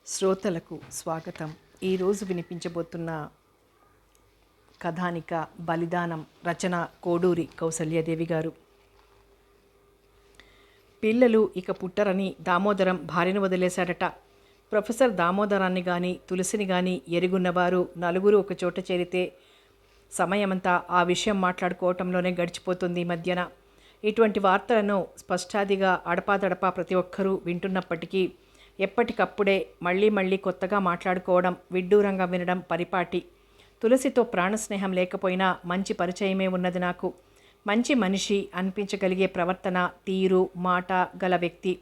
శ్రోతలకు స్వాగతం. ఈరోజు వినిపించబోతున్న కథానిక బలిదానం. రచన కోడూరి కౌసల్యాదేవి గారు. పిల్లలు ఇక పుట్టరని దామోదరం భార్యను వదిలేశాడట. ప్రొఫెసర్ దామోదరాన్ని గాని తులసిని గాని ఎరుగున్నవారు నలుగురు ఒకచోట చేరితే సమయమంతా ఆ విషయం మాట్లాడుకోవటంలోనే గడిచిపోతుంది. ఈ మధ్యన ఇటువంటి వార్తలను స్పష్టాదిగా అడపాదడపా ప్రతి ఒక్కరూ వింటున్నప్పటికీ ఎప్పటికప్పుడే మళ్ళీ కొత్తగా మాట్లాడుకోవడం, విడ్డూరంగా వినడం పరిపాటి. తులసితో ప్రాణస్నేహం లేకపోయినా మంచి పరిచయమే ఉన్నది నాకు. మంచి మనిషి అనిపించగలిగే ప్రవర్తన, తీరు, మాట గల వ్యక్తి.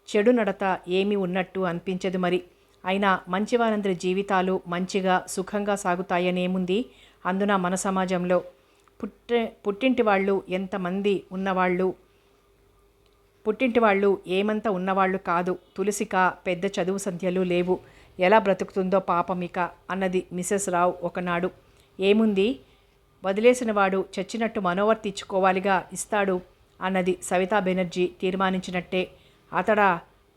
చెడు నడత ఏమీ ఉన్నట్టు అనిపించదు మరి. అయినా మంచివారందరి జీవితాలు మంచిగా సుఖంగా సాగుతాయనేముంది అందున మన సమాజంలో. పుట్టింటి వాళ్ళు ఎంతమంది ఉన్నవాళ్ళు, పుట్టింటి వాళ్ళు ఏమంత ఉన్నవాళ్ళు కాదు. తులసిక పెద్ద చదువు సంధ్యలు లేవు. ఎలా బ్రతుకుతుందో పాపమిక అన్నది మిసెస్ రావు ఒకనాడు. ఏముంది, వదిలేసిన వాడు చచ్చినట్టు మనోవర్తించుకోవాలిగా, ఇస్తాడు అన్నది సవితా బెనర్జీ తీర్మానించినట్టే. అతడా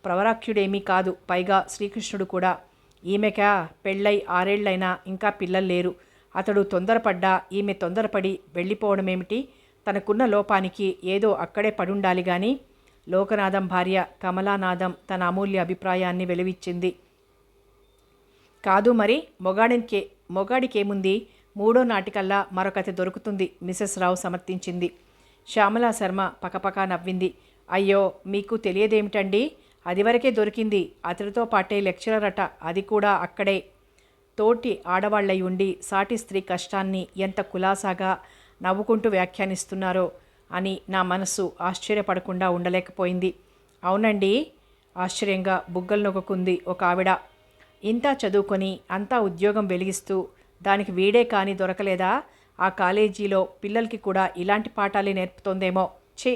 ప్రవరాఖ్యుడేమీ కాదు. పైగా శ్రీకృష్ణుడు కూడా. ఈమెకా పెళ్ళై 6 ఏళ్లైనా ఇంకా పిల్లలు లేరు. అతడు తొందరపడ్డా ఈమె తొందరపడి వెళ్ళిపోవడమేమిటి? తనకున్న లోపానికి ఏదో అక్కడే పడుండాలి గాని. లోకనాథం భార్య కమలానాథం తన అమూల్య అభిప్రాయాన్ని వెలువిచ్చింది. కాదు మరి, మొగాడికేముంది, 3వ నాటికల్లా మరొకతి దొరుకుతుంది మిసెస్ రావు సమర్థించింది. శ్యామలా శర్మ పకపకా నవ్వింది. అయ్యో, మీకు తెలియదేమిటండి, అదివరకే దొరికింది. అతడితో పాటే లెక్చరర్ అట, అది కూడా అక్కడే. తోటి ఆడవాళ్లై ఉండి సాటి స్త్రీ కష్టాన్ని ఎంత కులాసాగా నవ్వుకుంటూ వ్యాఖ్యానిస్తున్నారో అని నా మనస్సు ఆశ్చర్యపడకుండా ఉండలేకపోయింది. అవునండి, ఆశ్చర్యంగా బుగ్గలు నొక్కుంది ఒక ఆవిడ. ఇంతా చదువుకొని అంతా ఉద్యోగం వెలిగిస్తూ దానికి వీడే కానీ దొరకలేదా? ఆ కాలేజీలో పిల్లలకి కూడా ఇలాంటి పాఠాలే నేర్పుతోందేమో. ఛే,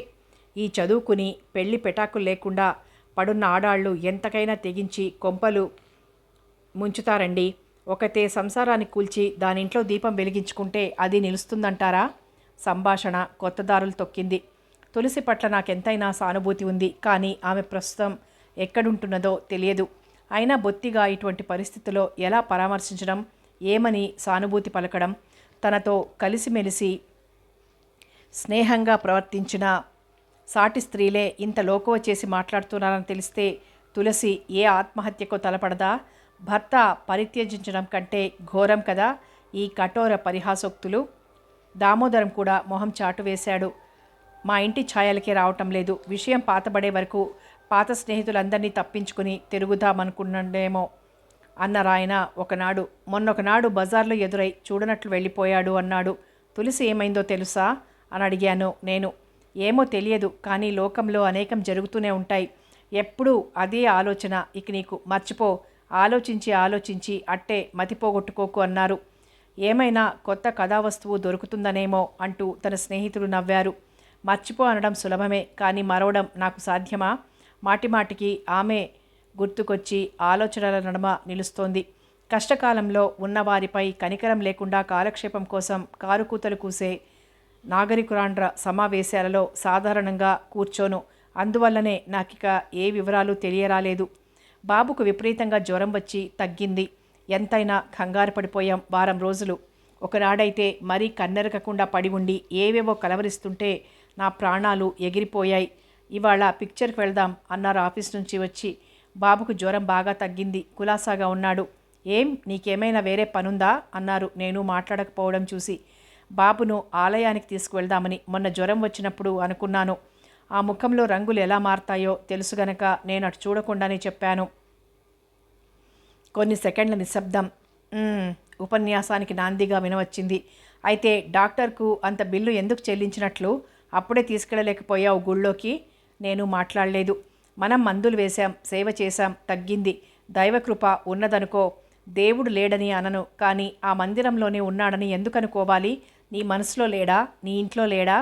ఈ చదువుకుని పెళ్లి పెటాకులు లేకుండా పడున్న ఆడాళ్ళు ఎంతకైనా తెగించి కొంపలు ముంచుతారండి. ఒకతే సంసారాన్ని కూల్చి దానింట్లో దీపం వెలిగించుకుంటే అది నిలుస్తుందంటారా? సంభాషణ కొత్త దారులు తొక్కింది. తులసి పట్ల నాకెంతైనా సానుభూతి ఉంది. కానీ ఆమె ప్రస్తుతం ఎక్కడుంటున్నదో తెలియదు. అయినా బొత్తిగా ఇటువంటి పరిస్థితుల్లో ఎలా పరామర్శించడం, ఏమని సానుభూతి పలకడం? తనతో కలిసిమెలిసి స్నేహంగా ప్రవర్తించిన సాటి స్త్రీలే ఇంత లోకువ చేసి మాట్లాడుతున్నారని తెలిస్తే తులసి ఏ ఆత్మహత్యకో తలపడదా? భర్త పరిత్యజించడం కంటే ఘోరం కదా ఈ కఠోర పరిహాసోక్తులు. దామోదరం కూడా మొహం చాటు వేశాడు. మా ఇంటి ఛాయలకే రావటం లేదు. విషయం పాతబడే వరకు పాత స్నేహితులందరినీ తప్పించుకుని తిరుగుదామనుకున్నాడేమో అన్నరాయన మొన్నొకనాడు బజార్లో ఎదురై చూడనట్లు వెళ్ళిపోయాడు అన్నాడు. తులసి ఏమైందో తెలుసా అని అడిగాను నేను. ఏమో తెలియదు, కానీ లోకంలో అనేకం జరుగుతూనే ఉంటాయి. ఎప్పుడూ అదే ఆలోచన. ఇక నీకు మర్చిపో. ఆలోచించి అట్టే మతిపోగొట్టుకోకు అన్నారు. ఏమైనా కొత్త కథావస్తువు దొరుకుతుందనేమో అంటూ తన స్నేహితులు నవ్వారు. మర్చిపో అనడం సులభమే, కానీ మరవడం నాకు సాధ్యమా? మాటిమాటికి ఆమె గుర్తుకొచ్చి ఆలోచనల నడుమ నిలుస్తోంది. కష్టకాలంలో ఉన్నవారిపై కనికరం లేకుండా కాలక్షేపం కోసం కారుకూతలు కూసే నాగరికురాండ్ర సమావేశాలలో సాధారణంగా కూర్చోను. అందువల్లనే నాకిక ఏ వివరాలు తెలియరాలేదు. బాబుకు విపరీతంగా జ్వరం వచ్చి తగ్గింది. ఎంతైనా కంగారు పడిపోయాం వారం రోజులు. ఒకనాడైతే మరీ కన్నెరకకుండా పడి ఉండి ఏవేవో కలవరిస్తుంటే నా ప్రాణాలు ఎగిరిపోయాయి. ఇవాళ పిక్చర్కి వెళ్దాం అన్నారు ఆఫీస్ నుంచి వచ్చి. బాబుకు జ్వరం బాగా తగ్గింది, కులాసాగా ఉన్నాడు. ఏం, నీకేమైనా వేరే పనుందా అన్నారు నేను మాట్లాడకపోవడం చూసి. బాబును ఆలయానికి తీసుకువెళ్దామని మొన్న జ్వరం వచ్చినప్పుడు అనుకున్నాను. ఆ ముఖంలో రంగులు ఎలా మారతాయో తెలుసు గనక నేను అటు చూడకుండానే చెప్పాను. కొన్ని సెకండ్ల నిశ్శబ్దం ఉపన్యాసానికి నాందిగా వినవచ్చింది. అయితే డాక్టర్కు అంత బిల్లు ఎందుకు చెల్లించినట్లు? అప్పుడే తీసుకెళ్ళలేకపోయావు గుళ్ళోకి? నేను మాట్లాడలేదు. మనం మందులు వేశాం, సేవ చేశాం, తగ్గింది. దైవకృప ఉన్నదనుకో. దేవుడు లేడని అనను, కానీ ఆ మందిరంలోనే ఉన్నాడని ఎందుకనుకోవాలి? నీ మనసులో లేడా? నీ ఇంట్లో లేడా?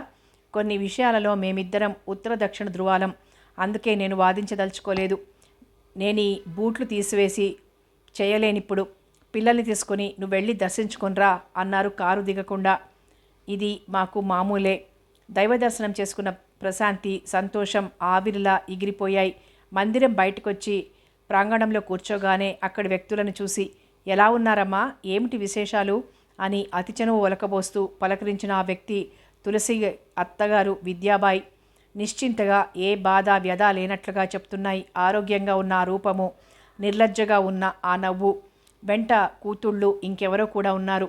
కొన్ని విషయాలలో మేమిద్దరం ఉత్తర దక్షిణ ధృవాలం. అందుకే నేను వాదించదలుచుకోలేదు. నేను ఈ బూట్లు తీసివేసి చేయలేనిప్పుడు. పిల్లల్ని తీసుకొని నువ్వు వెళ్ళి దర్శించుకొనిరా అన్నారు కారు దిగకుండా. ఇది మాకు మామూలే. దైవ దర్శనం చేసుకున్న ప్రశాంతి, సంతోషం ఆవిరిలా ఎగిరిపోయాయి. మందిరం బయటకొచ్చి ప్రాంగణంలో కూర్చోగానే అక్కడి వ్యక్తులను చూసి, ఎలా ఉన్నారమ్మా, ఏమిటి విశేషాలు అని అతి చనువు ఒలకబోస్తూ పలకరించిన ఆ వ్యక్తి తులసి అత్తగారు విద్యాబాయి. నిశ్చింతగా ఏ బాధ వ్యధ లేనట్లుగా చెప్తున్నాయి ఆరోగ్యంగా ఉన్న ఆ రూపము, నిర్లజ్జగా ఉన్న ఆ నవ్వు. వెంట కూతుళ్ళు ఇంకెవరో కూడా ఉన్నారు.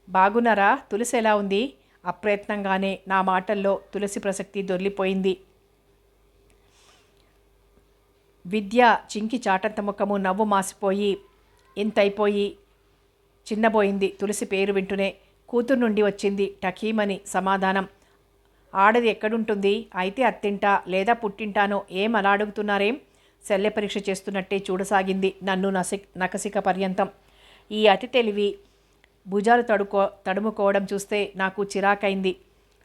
బాగున్నారా, తులసి ఎలా ఉంది? అప్రయత్నంగానే నా మాటల్లో తులసి ప్రసక్తి దొర్లిపోయింది. విద్య చింకి చాటంత ముఖము నవ్వు మాసిపోయి ఇంతైపోయి చిన్నబోయింది. తులసి పేరు వింటూనే కూతురు నుండి వచ్చింది టకీమని సమాధానం. ఆడది ఎక్కడుంటుంది? అయితే అత్తింటా లేదా పుట్టింటానో, ఏం అలా అడుగుతున్నారేం? శల్య పరీక్ష చేస్తున్నట్టే చూడసాగింది నన్ను నకసిక పర్యంతం. ఈ అతి తెలివి భుజాలు తడుముకోవడం చూస్తే నాకు చిరాకైంది.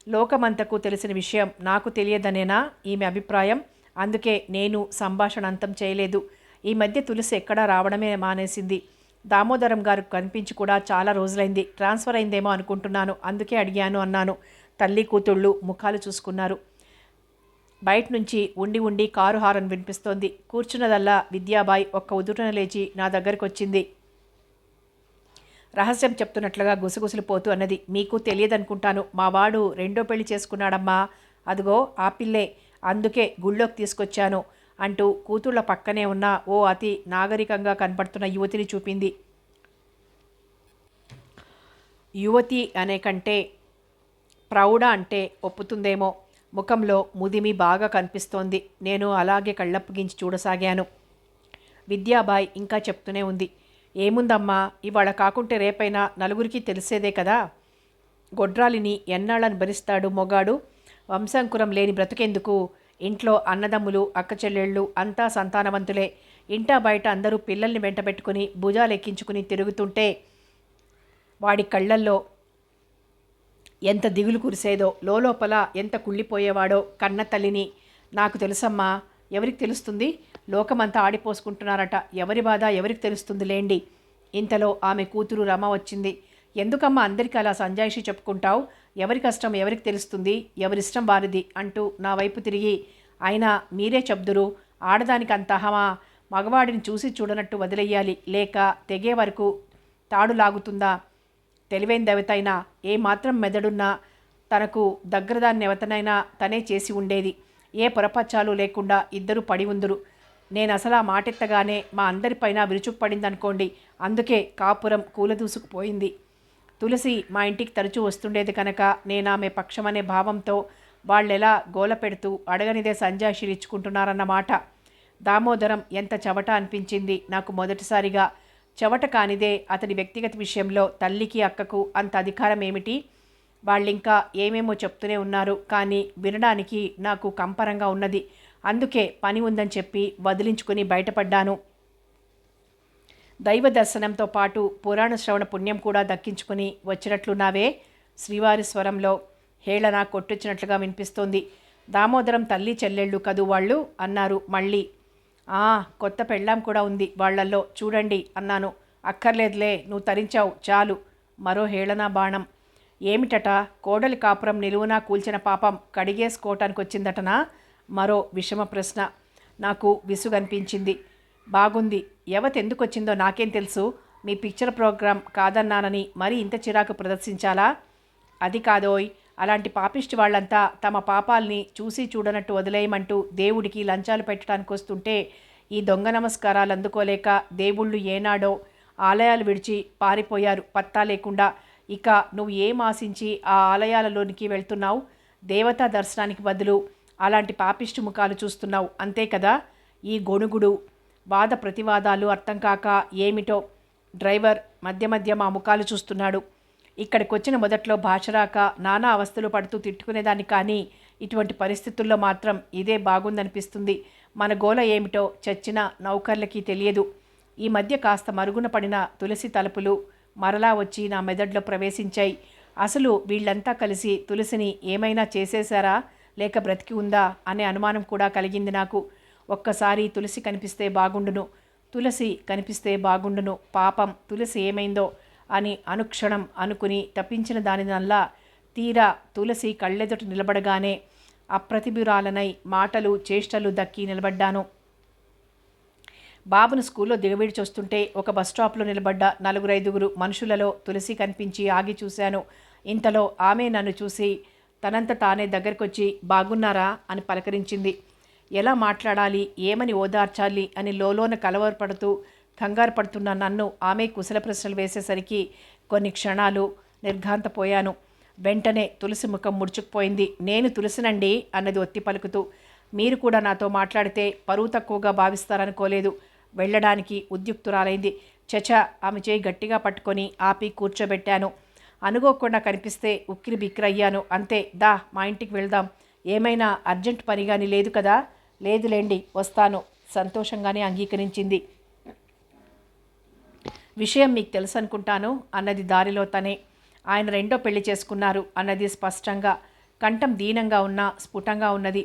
లోకమంతకు తెలిసిన విషయం నాకు తెలియదనేనా ఈమె అభిప్రాయం? అందుకే నేను సంభాషణ అంతం చేయలేదు. ఈ మధ్య తులసి ఎక్కడా రావడమే మానేసింది. దామోదరం గారు కనిపించి కూడా చాలా రోజులైంది. ట్రాన్స్ఫర్ అయిందేమో అనుకుంటున్నాను, అందుకే అడిగాను అన్నాను. తల్లి కూతుళ్ళు ముఖాలు చూసుకున్నారు. బయట నుంచి ఉండి ఉండి కారు హారన్ వినిపిస్తోంది. కూర్చున్నదల్లా విద్యాబాయి ఒక్క ఉదుటన లేచి నా దగ్గరికి వచ్చింది. రహస్యం చెప్తున్నట్లుగా గుసగుసలు పోతూ అన్నది, మీకు తెలియదనుకుంటాను, మా వాడు రెండో పెళ్లి చేసుకున్నాడమ్మా. అదిగో ఆ పిల్లే, అందుకే గుళ్ళోకి తీసుకొచ్చాను అంటూ కూతుళ్ళ పక్కనే ఉన్న ఓ అతి నాగరికంగా కనపడుతున్న యువతిని చూపింది. యువతి అనే కంటే ప్రౌఢ అంటే ఒప్పుతుందేమో. ముఖంలో ముదిమి బాగా కనిపిస్తోంది. నేను అలాగే కళ్ళప్పగించి చూడసాగాను. విద్యాబాయ్ ఇంకా చెప్తూనే ఉంది. ఏముందమ్మా, ఇవాళ కాకుంటే రేపైనా నలుగురికి తెలిసేదే కదా. గొడ్రాలిని ఎన్నాళ్ళని భరిస్తాడు మొగాడు? వంశంకురం లేని బ్రతుకెందుకు? ఇంట్లో అన్నదమ్ములు అక్కచెల్లెళ్ళు అంతా సంతానవంతులే. ఇంటా బయట అందరూ పిల్లల్ని వెంటబెట్టుకుని భుజాలెక్కించుకుని తిరుగుతుంటే వాడి కళ్ళల్లో ఎంత దిగులు కురిసేదో, లోపల ఎంత కుళ్ళిపోయేవాడో. కన్న తల్లిని నాకు తెలుసమ్మా. ఎవరికి తెలుస్తుంది? లోకమంతా ఆడిపోసుకుంటున్నారట. ఎవరి బాధ ఎవరికి తెలుస్తుంది లేండి. ఇంతలో ఆమె కూతురు రమ వచ్చింది. ఎందుకమ్మా అందరికీ అలా సంజాయిషి చెప్పుకుంటావు? ఎవరి కష్టం ఎవరికి తెలుస్తుంది? ఎవరిష్టం వారిది అంటూ నా వైపు తిరిగి, అయినా మీరే చెప్దురు, ఆడదానికి అంత అహమా? మగవాడిని చూసి చూడనట్టు వదిలేయాలి, లేక తెగే వరకు తాడు లాగుతుందా? తెలివైన దేవతైనా ఏమాత్రం మెదడున్నా తనకు దగ్గరదాన్ని ఎవతనైనా తనే చేసి ఉండేది. ఏ పొరపచ్చాలు లేకుండా ఇద్దరు పడి ఉందురు. నేను అసలు ఆ మాటెత్తగానే మా అందరిపైన విరుచుకుపడిందనుకోండి. అందుకే కాపురం కూలదూసుకుపోయింది. తులసి మా ఇంటికి తరచూ వస్తుండేది కనుక నేనామె పక్షమనే భావంతో వాళ్ళెలా గోల పెడుతూ అడగనిదే సంజాయిషీలు ఇచ్చుకుంటున్నారన్నమాట. దామోదరం ఎంత చవట అనిపించింది నాకు మొదటిసారిగా. చవట కానిదే అతని వ్యక్తిగత విషయంలో తల్లికి అక్కకు అంత అధికారం ఏమిటి? వాళ్ళింకా ఏమేమో చెప్తూనే ఉన్నారు, కానీ వినడానికి నాకు కంపరంగా ఉన్నది. అందుకే పని ఉందని చెప్పి వదిలించుకుని బయటపడ్డాను. దైవ దర్శనంతో పాటు పురాణ శ్రవణ పుణ్యం కూడా దక్కించుకుని వచ్చినట్లున్నావే. శ్రీవారి స్వరంలో హేళన కొట్టొచ్చినట్లుగా వినిపిస్తోంది. దామోదరం తల్లి చెల్లెళ్ళు కదూ వాళ్ళు అన్నారు మళ్ళీ. కొత్త పెళ్ళాం కూడా ఉంది వాళ్లల్లో చూడండి అన్నాను. అక్కర్లేదులే, నువ్వు తరించావు చాలు. మరో హేళనా బాణం. ఏమిటట? కోడలి కాపురం నిలువునా కూల్చిన పాపం కడిగేసుకోవటానికి వచ్చిందటనా? మరో విషమ ప్రశ్న. నాకు విసుగనిపించింది. బాగుంది, ఎందుకు వచ్చిందో నాకేం తెలుసు? మీ పిక్చర్ ప్రోగ్రాం కాదన్నానని మరి ఇంత చిరాకు ప్రదర్శించాలా? అది కాదోయ్, అలాంటి పాపిష్టి వాళ్ళంతా తమ పాపాల్ని చూసి చూడనట్టు వదిలేయమంటూ దేవుడికి లంచాలు పెట్టడానికి వస్తుంటే ఈ దొంగ నమస్కారాలు అందుకోలేక దేవుళ్ళు ఏనాడో ఆలయాలు విడిచి పారిపోయారు పత్తా లేకుండా. ఇక నువ్వు ఏం ఆశించి ఆ ఆలయాలలోనికి వెళ్తున్నావు? దేవతా దర్శనానికి బదులు అలాంటి పాపిష్టి ముఖాలు చూస్తున్నావు అంతే కదా. ఈ గొణుగుడు వాద ప్రతివాదాలు అర్థం కాక ఏమిటో డ్రైవర్ మధ్య మధ్య మా ముఖాలు చూస్తున్నాడు. ఇక్కడికి వచ్చిన మొదట్లో భాష రాక నానా అవస్థలు పడుతూ తిట్టుకునేదాన్ని, కానీ ఇటువంటి పరిస్థితుల్లో మాత్రం ఇదే బాగుందనిపిస్తుంది. మన గోల ఏమిటో చచ్చిన నౌకర్లకి తెలియదు. ఈ మధ్య కాస్త మరుగున పడిన తులసి తలుపులు మరలా వచ్చి నా మెదడులో ప్రవేశించాయి. అసలు వీళ్ళంతా కలిసి తులసిని ఏమైనా చేసేశారా, లేక బ్రతికి ఉందా అనే అనుమానం కూడా కలిగింది నాకు. ఒక్కసారి తులసి కనిపిస్తే బాగుండును, తులసి కనిపిస్తే బాగుండును, పాపం తులసి ఏమైందో అని అనుక్షణం అనుకుని తప్పించిన దానినల్లా తీరా తులసి కళ్ళెదుట నిలబడగానే అప్రతిభురాలనై మాటలు చేష్టలు దక్కి నిలబడ్డాను. బాబును స్కూల్లో దిగవిడిచొస్తుంటే ఒక బస్ స్టాప్లో నిలబడ్డ 4-5 మనుషులలో తులసి కనిపించి ఆగి చూశాను. ఇంతలో ఆమె నన్ను చూసి తనంత తానే దగ్గరకొచ్చి బాగున్నారా అని పలకరించింది. ఎలా మాట్లాడాలి, ఏమని ఓదార్చాలి అని లోలోన కలవరపడుతూ కంగారు పడుతున్న నన్ను ఆమె కుశల ప్రశ్నలు వేసేసరికి కొన్ని క్షణాలు నిర్ఘాంతపోయాను. వెంటనే తులసి ముఖం ముడుచుకుపోయింది. నేను తులసినండి అన్నది ఒత్తి పలుకుతూ. మీరు కూడా నాతో మాట్లాడితే పరువు తక్కువగా భావిస్తారనుకోలేదు. వెళ్ళడానికి ఉద్యుక్తురాలైంది. చచ ఆమె చేయి గట్టిగా పట్టుకొని ఆపి కూర్చోబెట్టాను. అనుకోకుండా కనిపిస్తే ఉక్కిరి బిక్కిరయ్యాను. అంతే, దా మా ఇంటికి వెళ్దాం. ఏమైనా అర్జెంట్ పని కానీ లేదు కదా? లేదులేండి, వస్తాను సంతోషంగానే అంగీకరించింది. విషయం మీకు తెలుసు అనుకుంటాను అన్నది దారిలో తనే. ఆయన రెండో పెళ్లి చేసుకున్నారు అన్నది స్పష్టంగా, కంఠం దీనంగా ఉన్న స్ఫుటంగా ఉన్నది.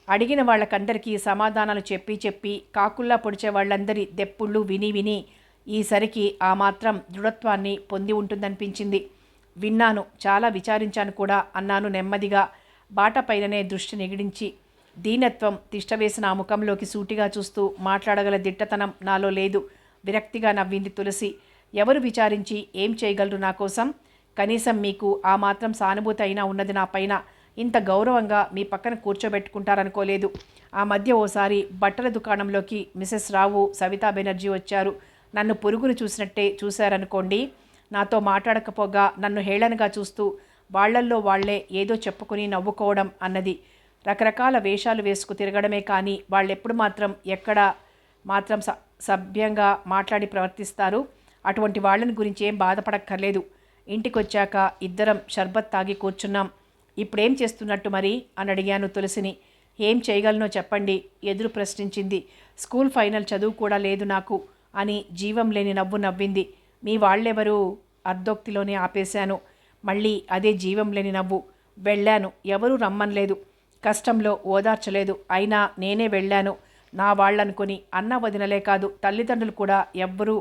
అడిగిన వాళ్ళకందరికీ సమాధానాలు చెప్పి చెప్పి కాకుల్లా పొడిచే వాళ్ళందరి దెప్పుళ్ళు విని విని ఈసరికి ఆ మాత్రం దృఢత్వాన్ని పొంది ఉంటుందనిపించింది. విన్నాను, చాలా విచారించాను కూడా అన్నాను నెమ్మదిగా, బాటపైననే దృష్టి నిగిడించి. దీనత్వం తిష్టవేసిన ఆ ముఖంలోకి సూటిగా చూస్తూ మాట్లాడగల దిట్టతనం నాలో లేదు. విరక్తిగా నవ్వింది తులసి. ఎవరు విచారించి ఏం చేయగలరు నా కోసం? కనీసం మీకు ఆ మాత్రం సానుభూతి అయినా ఉన్నది నా పైన. ఇంత గౌరవంగా మీ పక్కన కూర్చోబెట్టుకుంటారనుకోలేదు. ఆ మధ్య ఓసారి బట్టల దుకాణంలోకి మిసెస్ రావు, సవితా బెనర్జీ వచ్చారు. నన్ను పురుగును చూసినట్టే చూశారనుకోండి. నాతో మాట్లాడకపోగా నన్ను హేళనగా చూస్తూ వాళ్లల్లో వాళ్లే ఏదో చెప్పుకుని నవ్వుకోవడం అన్నది. రకరకాల వేషాలు వేసుకు తిరగడమే కానీ వాళ్ళెప్పుడు మాత్రం ఎక్కడ మాత్రం సభ్యంగా మాట్లాడి ప్రవర్తిస్తారు. అటువంటి వాళ్ళని గురించి ఏం బాధపడక్కర్లేదు. ఇంటికొచ్చాక ఇద్దరం షర్బత్ తాగి కూర్చున్నాం. ఇప్పుడేం చేస్తున్నట్టు మరి అని అడిగాను తులసిని. ఏం చేయగలనో చెప్పండి ఎదురు ప్రశ్నించింది. స్కూల్ ఫైనల్ చదువు కూడా లేదు నాకు అని జీవం లేని నవ్వు నవ్వింది. మీ వాళ్ళెవరు? అర్ధోక్తిలోనే ఆపేశాను. మళ్ళీ అదే జీవం లేని నవ్వు. వెళ్ళాను, ఎవరూ రమ్మనలేదు, కష్టంలో ఓదార్చలేదు, అయినా నేనే వెళ్ళాను. నా వాళ్ళనుకొని అన్న వదినలే కాదు, తల్లిదండ్రులు కూడా ఎవ్వరూ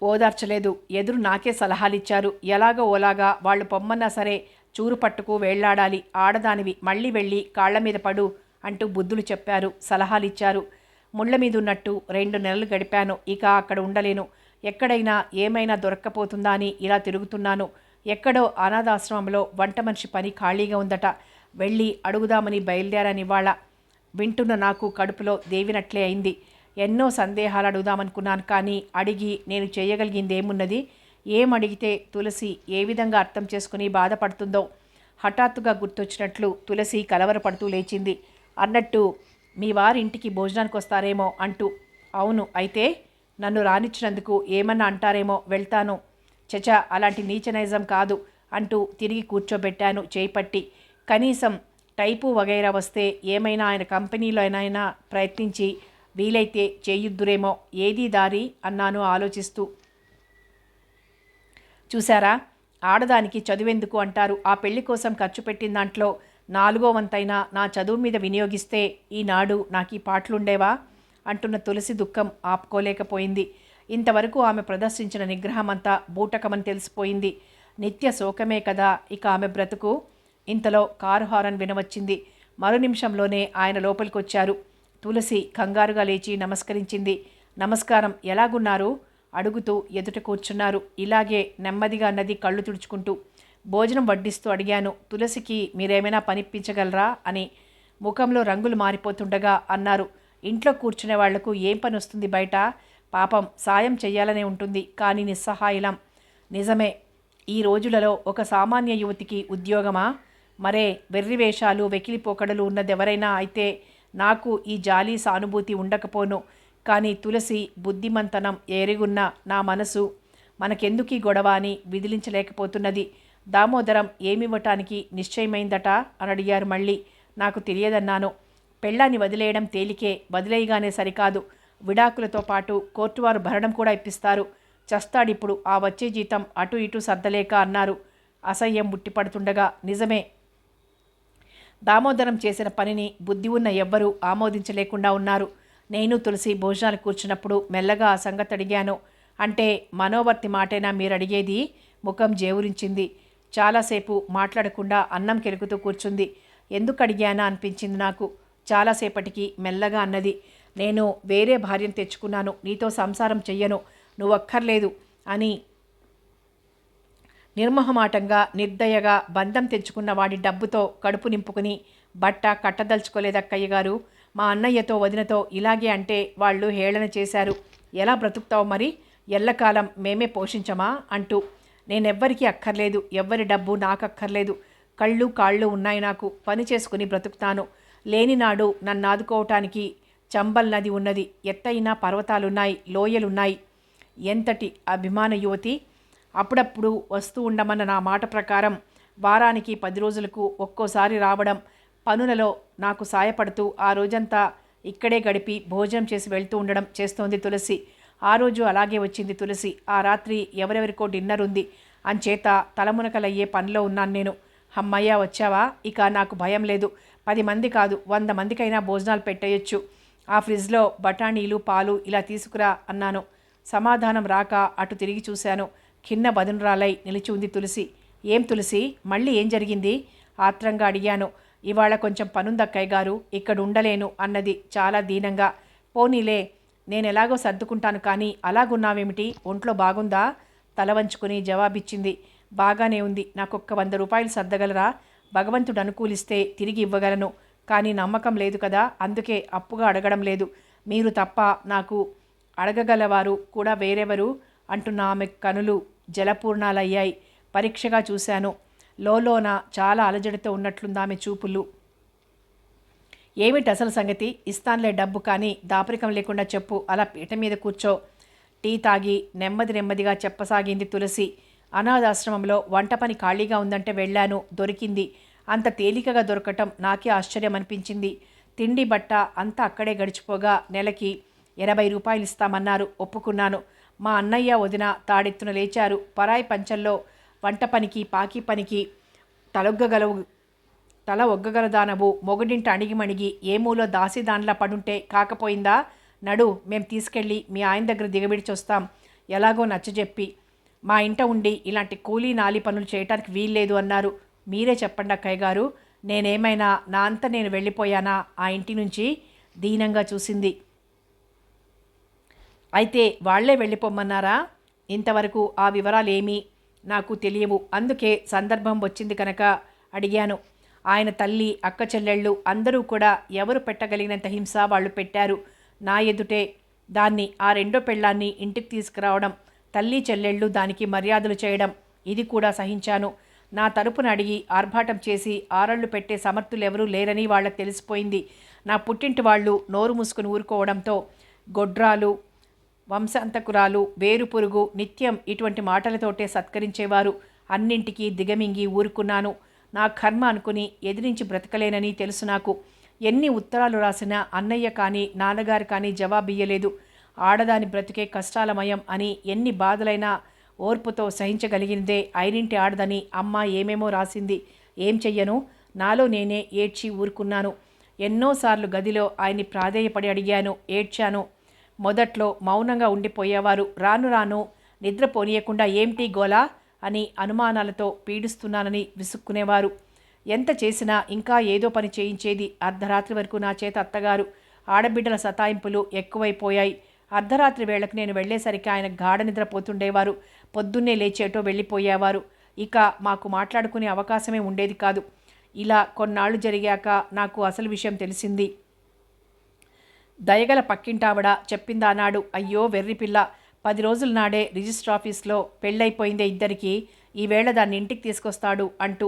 ఓదార్చలేదు. ఎదురు నాకే సలహాలిచ్చారు. ఎలాగో ఓలాగా వాళ్ళు పొమ్మన్నా సరే చూరు పట్టుకు వేళ్లాడాలి, ఆడదానివి, మళ్ళీ వెళ్ళి కాళ్ల మీద పడు అంటూ బుద్ధులు చెప్పారు, సలహాలిచ్చారు. ముళ్ల మీద ఉన్నట్టు 2 నెలలు గడిపాను. ఇక అక్కడ ఉండలేను. ఎక్కడైనా ఏమైనా దొరక్కపోతుందా అని ఇలా తిరుగుతున్నాను. ఎక్కడో అనాథాశ్రమంలో వంట మనిషి పని ఖాళీగా ఉందట. వెళ్ళి అడుగుదామని బయలుదేరానివాళ. వింటున్న నాకు కడుపులో దేవినట్లే అయింది. ఎన్నో సందేహాలు అడుగుదామనుకున్నాను, కానీ అడిగి నేను చేయగలిగిందేమున్నది? ఏమడిగితే తులసి ఏ విధంగా అర్థం చేసుకుని బాధపడుతుందో హఠాత్తుగా గుర్తొచ్చినట్లు తులసి కలవరపడుతూ లేచింది. అన్నట్టు మీ వారింటికి భోజనానికి వస్తారేమో అంటూ. అవును, అయితే నన్ను రానిచ్చినందుకు ఏమన్నా అంటారేమో, వెళ్తాను. చచా, అలాంటి నీచనైజం కాదు అంటూ తిరిగి కూర్చోబెట్టాను చేయిపట్టి. కనీసం టైపు వగైరా వస్తే ఏమైనా ఆయన కంపెనీలోనైనా ప్రయత్నించి వీలైతే చేయుద్దురేమో, ఏదీ దారి అన్నాను ఆలోచిస్తూ. చూశారా, ఆడదానికి చదువెందుకు అంటారు. ఆ పెళ్లి కోసం ఖర్చు పెట్టిన దాంట్లో 4వ వంతైనా నా చదువు మీద వినియోగిస్తే ఈనాడు నాకు ఈ పాటలుండేవా అంటున్న తులసి దుఃఖం ఆపుకోలేకపోయింది. ఇంతవరకు ఆమె ప్రదర్శించిన నిగ్రహమంతా బూటకమని తెలిసిపోయింది. నిత్య శోకమే కదా ఇక ఆమె బ్రతుకు. ఇంతలో కారు హారన్ వినవచ్చింది. మరు నిమిషంలోనే ఆయన లోపలికొచ్చారు. తులసి కంగారుగా లేచి నమస్కరించింది. నమస్కారం, ఎలాగున్నారు అడుగుతూ ఎదుట కూర్చున్నారు. ఇలాగే నెమ్మదిగా అన్నది కళ్ళు తుడుచుకుంటూ. భోజనం వడ్డిస్తూ అడిగాను, తులసికి మీరేమైనా పనిప్పించగలరా అని. ముఖంలో రంగులు మారిపోతుండగా అన్నారు, ఇంట్లో కూర్చునే వాళ్లకు ఏం పని వస్తుంది బయట? పాపం సాయం చెయ్యాలనే ఉంటుంది, కానీ నిస్సహాయలం. నిజమే, ఈ రోజులలో ఒక సామాన్య యువతికి ఉద్యోగమా? మరే వెర్రివేషాలు వెకిలిపోకడలు ఉన్నదెవరైనా అయితే నాకు ఈ జాలి సానుభూతి ఉండకపోను. కానీ తులసి బుద్ధిమంతనం ఎరుగున్న నా మనసు మనకెందుకీ గొడవ అని విదిలించలేకపోతున్నది. దామోదరం ఏమివ్వటానికి నిశ్చయమైందట అని అడిగారు మళ్ళీ. నాకు తెలియదన్నాను. పెళ్ళాన్ని వదిలేయడం తేలికే, వదిలేయగానే సరికాదు, విడాకులతో పాటు కోర్టువారు భరణం కూడా ఇప్పిస్తారు. చస్తాడిప్పుడు ఆ వచ్చే జీతం అటు ఇటు సర్దలేక అన్నారు అసహ్యం ముట్టిపడుతుండగా. నిజమే, దామోదరం చేసిన పనిని బుద్ధి ఉన్న ఎవ్వరూ ఆమోదించలేకుండా ఉన్నారు. నేను తులసి భోజనాలు కూర్చున్నప్పుడు మెల్లగా ఆ సంగతి అడిగాను. అంటే మనోవర్తి మాటేనా మీరు అడిగేది? ముఖం జేవురించింది. చాలాసేపు మాట్లాడకుండా అన్నం కెలుకుతూ కూర్చుంది. ఎందుకు అడిగానా అనిపించింది నాకు. చాలాసేపటికి మెల్లగా అన్నది, నేను వేరే భార్యను తెచ్చుకున్నాను, నీతో సంసారం చెయ్యను, నువ్వక్కర్లేదు అని నిర్మోహమాటంగా నిర్దయగా బంధం తెచ్చుకున్న వాడి డబ్బుతో కడుపు నింపుకుని బట్ట కట్టదలుచుకోలేదక్కయ్య గారు. మా అన్నయ్యతో వదినతో ఇలాగే అంటే వాళ్ళు హేళన చేశారు. ఎలా బ్రతుకుతావు మరి, ఎల్లకాలం మేమే పోషించమా అంటూ. నేనెవ్వరికీ అక్కర్లేదు, ఎవ్వరి డబ్బు నాకక్కర్లేదు. కళ్ళు కాళ్ళు ఉన్నాయి నాకు, పని చేసుకుని బ్రతుకుతాను. లేనినాడు నన్ను ఆదుకోవటానికి చంబల్ నది ఉన్నది, ఎత్తైన పర్వతాలున్నాయి, లోయలున్నాయి. ఎంతటి అభిమాన యువతి. అప్పుడప్పుడు వస్తూ ఉండమన్న నా మాట ప్రకారం వారానికి 10 రోజులకు ఒక్కోసారి రావడం, పనులలో నాకు సాయపడుతూ ఆ రోజంతా ఇక్కడే గడిపి భోజనం చేసి వెళ్తూ ఉండడం చేస్తోంది తులసి. ఆ రోజు అలాగే వచ్చింది తులసి. ఆ రాత్రి ఎవరెవరికో డిన్నర్ ఉంది అంచేత తలమునకలయ్యే పనిలో ఉన్నాను నేను. అమ్మయ్య వచ్చావా, ఇక నాకు భయం లేదు. 10 మంది కాదు 100 మందికైనా భోజనాలు పెట్టేయొచ్చు. ఆ ఫ్రిడ్జ్లో బఠానీలు పాలు ఇలా తీసుకురా అన్నాను. సమాధానం రాక అటు తిరిగి చూశాను. ఖిన్న బదునురాలై నిలిచి ఉంది తులసి. ఏం తులసి, మళ్ళీ ఏం జరిగింది ఆత్రంగా అడిగాను. ఇవాళ కొంచెం పనుందక్కయ్య గారు, ఇక్కడ ఉండలేను అన్నది చాలా దీనంగా. పోనీలే, నేనెలాగో సర్దుకుంటాను కానీ అలాగున్నావేమిటి, ఒంట్లో బాగుందా తల వంచుకుని జవాబిచ్చింది. బాగానే ఉంది, నాకొక్క 100 రూపాయలు సర్దగలరా, భగవంతుడు అనుకూలిస్తే తిరిగి ఇవ్వగలను, కానీ నమ్మకం లేదు కదా, అందుకే అప్పుగా అడగడం లేదు. మీరు తప్ప నాకు అడగగలవారు కూడా వేరెవరు అంటున్న ఆమె కనులు జలపూర్ణాలయ్యాయి. పరీక్షగా చూశాను. లోలోన చాలా అలజడితో ఉన్నట్లుంది ఆమె చూపులు. ఏమిటి అసలు సంగతి, ఇస్తాన్లే డబ్బు, కానీ దాపరికం లేకుండా చెప్పు, అలా పీట మీద కూర్చో. టీ తాగి నెమ్మదిగా చెప్పసాగింది తులసి. అనాథాశ్రమంలో వంట పని ఖాళీగా ఉందంటే వెళ్ళాను, దొరికింది. అంత తేలికగా దొరకటం నాకే ఆశ్చర్యం అనిపించింది. తిండి బట్ట అంతా అక్కడే గడిచిపోగా నెలకి 80 రూపాయలు ఇస్తామన్నారు, ఒప్పుకున్నాను. మా అన్నయ్య వదిన తాడెత్తున లేచారు. పరాయి పంచల్లో వంట పనికి పాకి పనికి తల ఒగ్గగలదానవు, మొగుడింట అణిగిమణిగి ఏమూలో దాసిదాన్లా పడుంటే కాకపోయిందా, నడు, మేం తీసుకెళ్ళి మీ ఆయన దగ్గర దిగబిడిచొస్తాం ఎలాగో నచ్చజెప్పి. మా ఇంట ఉండి ఇలాంటి కూలీ నాలి పనులు చేయటానికి వీల్లేదు అన్నారు. మీరే చెప్పండి అక్కయ్య గారు, నేనేమైనా నా అంత నేను వెళ్ళిపోయానా ఆ ఇంటి నుంచి దీనంగా చూసింది. అయితే వాళ్లే వెళ్ళిపోమన్నారా? ఇంతవరకు ఆ వివరాలేమీ నాకు తెలియవు, అందుకే సందర్భం వచ్చింది కనుక అడిగాను. ఆయన తల్లి అక్క చెల్లెళ్ళు అందరూ కూడా ఎవరు పెట్టగలిగినంత హింస వాళ్ళు పెట్టారు. నా ఎదుటే దాన్ని, ఆ రెండో పెళ్ళాన్ని ఇంటికి తీసుకురావడం, తల్లి చెల్లెళ్ళు దానికి మర్యాదలు చేయడం, ఇది కూడా సహించాను. నా తరపున అడిగి ఆర్భాటం చేసి ఆరళ్ళు పెట్టే సమర్థులెవరూ లేరని వాళ్ళకి తెలిసిపోయింది. నా పుట్టింటి వాళ్ళు నోరు మూసుకుని ఊరుకోవడంతో గొడ్రాలు, వంశాంతకురాలు, వేరు పురుగు నిత్యం ఇటువంటి మాటలతోటే సత్కరించేవారు. అన్నింటికీ దిగమింగి ఊరుకున్నాను. నా కర్మ అనుకుని ఎదిరించి బ్రతకలేనని తెలుసు నాకు. ఎన్ని ఉత్తరాలు రాసినా అన్నయ్య కానీ నాన్నగారు కానీ జవాబియ్యలేదు. ఆడదాని బ్రతికే కష్టాలమయం అని ఎన్ని బాధలైనా ఓర్పుతో సహించగలిగినదే ఐరింటి ఆడదని అమ్మ ఏమేమో రాసింది. ఏం చెయ్యను, నాలో నేనే ఏడ్చి ఊరుకున్నాను. ఎన్నోసార్లు గదిలో ఆయన్ని ప్రాధేయపడి అడిగాను, ఏడ్చాను. మొదట్లో మౌనంగా ఉండిపోయేవారు. రాను రాను నిద్రపోనీయకుండా ఏమిటి గోలా అని అనుమానాలతో పీడిస్తున్నానని విసుక్కునేవారు. ఎంత చేసినా ఇంకా ఏదో పని చేయించేది. అర్ధరాత్రి వరకు నా చేత అత్తగారు. ఆడబిడ్డల సతాయింపులు ఎక్కువైపోయాయి. అర్ధరాత్రి వేళకు నేను వెళ్ళేసరికి ఆయన గాఢ నిద్రపోతుండేవారు. పొద్దున్నే లేచేటో వెళ్ళిపోయేవారు. ఇక మాకు మాట్లాడుకునే అవకాశమే ఉండేది కాదు. ఇలా కొన్నాళ్ళు జరిగాక నాకు అసలు విషయం తెలిసింది. దయగల పక్కింటావిడ చెప్పిందానాడు. అయ్యో వెర్రిపిల్ల, 10 రోజుల నాడే రిజిస్టర్ ఆఫీస్లో పెళ్ళైపోయిందే ఇద్దరికి, ఈవేళ దాన్ని ఇంటికి తీసుకొస్తాడు అంటూ.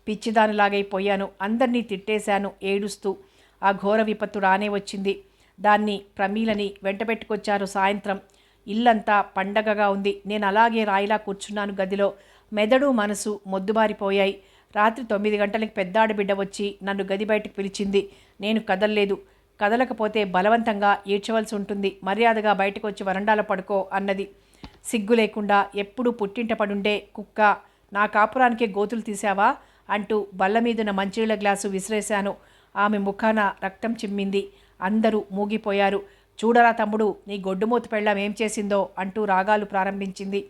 పిచ్చిదానిలాగైపోయాను. అందరినీ తిట్టేశాను ఏడుస్తూ. ఆ ఘోర విపత్తు రానే వచ్చింది. దాన్ని ప్రమీలని వెంటబెట్టుకొచ్చారు సాయంత్రం. ఇల్లంతా పండగగా ఉంది. నేను అలాగే రాయిలా కూర్చున్నాను గదిలో. మెదడు మనసు మొద్దుబారిపోయాయి. రాత్రి 9 గంటలకి పెద్దాడబిడ్డ వచ్చి నన్ను గది బయటకు పిలిచింది. నేను కదల్లేదు. కదలకపోతే బలవంతంగా ఈడ్చవలసి ఉంటుంది, మర్యాదగా బయటకు వచ్చి వరండాలో పడుకో అన్నది. సిగ్గు లేకుండా ఎప్పుడూ పుట్టింట పడుండే కుక్క, నా కాపురానికే గోతులు తీశావా అంటూ బల్ల మీదున్న మంచినీళ్ళ గ్లాసు విసిరేశాను. ఆమె ముఖాన రక్తం చిమ్మింది. అందరూ మూగిపోయారు. చూడరా తమ్ముడు, నీ గొడ్డుమూతి పెళ్ళాం ఏం చేసిందో అంటూ రాగాలు ప్రారంభించింది.